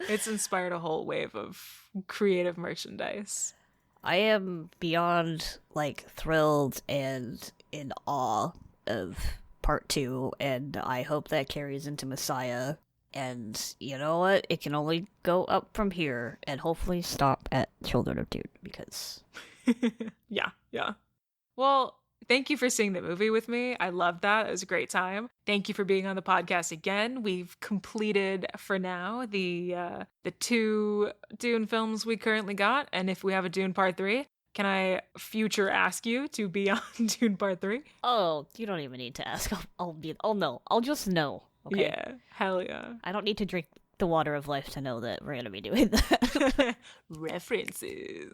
It's inspired a whole wave of creative merchandise. I am beyond, like, thrilled and in awe of part 2, and I hope that carries into Messiah. And you know what? It can only go up from here, and hopefully stop at Children of Dune, because... Yeah. Well, thank you for seeing the movie with me. I loved that. It was a great time. Thank you for being on the podcast again. We've completed, for now, the 2 Dune films we currently got. And if we have a Dune Part 3, can I future ask you to be on Dune Part 3? Oh, you don't even need to ask. I'll know. I'll just know. Okay? Yeah. Hell yeah. I don't need to drink the water of life to know that we're going to be doing that. References.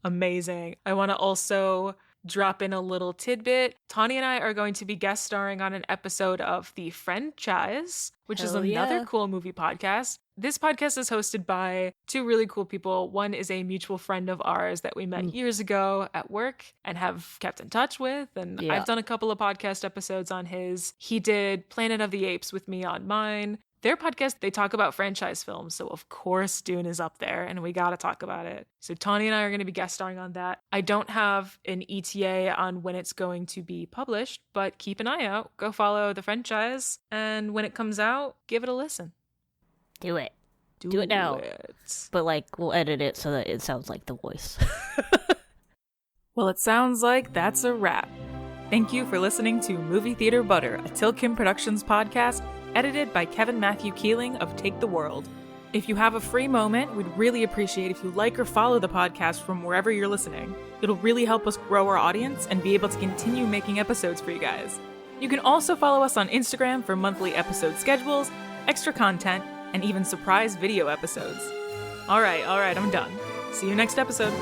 Amazing. I want to also drop in a little tidbit. Tawny and I are going to be guest starring on an episode of The Franchise, which is another cool movie podcast. This podcast is hosted by two really cool people. One is a mutual friend of ours that we met years ago at work and have kept in touch with. And I've done a couple of podcast episodes on his. He did Planet of the Apes with me on mine. Their podcast, they talk about franchise films. So of course Dune is up there and we got to talk about it. So Tawny and I are going to be guest starring on that. I don't have an ETA on when it's going to be published, but keep an eye out. Go follow the franchise. And when it comes out, give it a listen. Do it. Do it now. But we'll edit it so that it sounds like the voice. Well, it sounds like that's a wrap. Thank you for listening to Movie Theater Butter, a Till Kim Productions podcast, edited by Kevin Matthew Keeling of Take the World. If you have a free moment, we'd really appreciate if you like or follow the podcast from wherever you're listening. It'll really help us grow our audience and be able to continue making episodes for you guys. You can also follow us on Instagram for monthly episode schedules, extra content, and even surprise video episodes. All right, I'm done. See you next episode.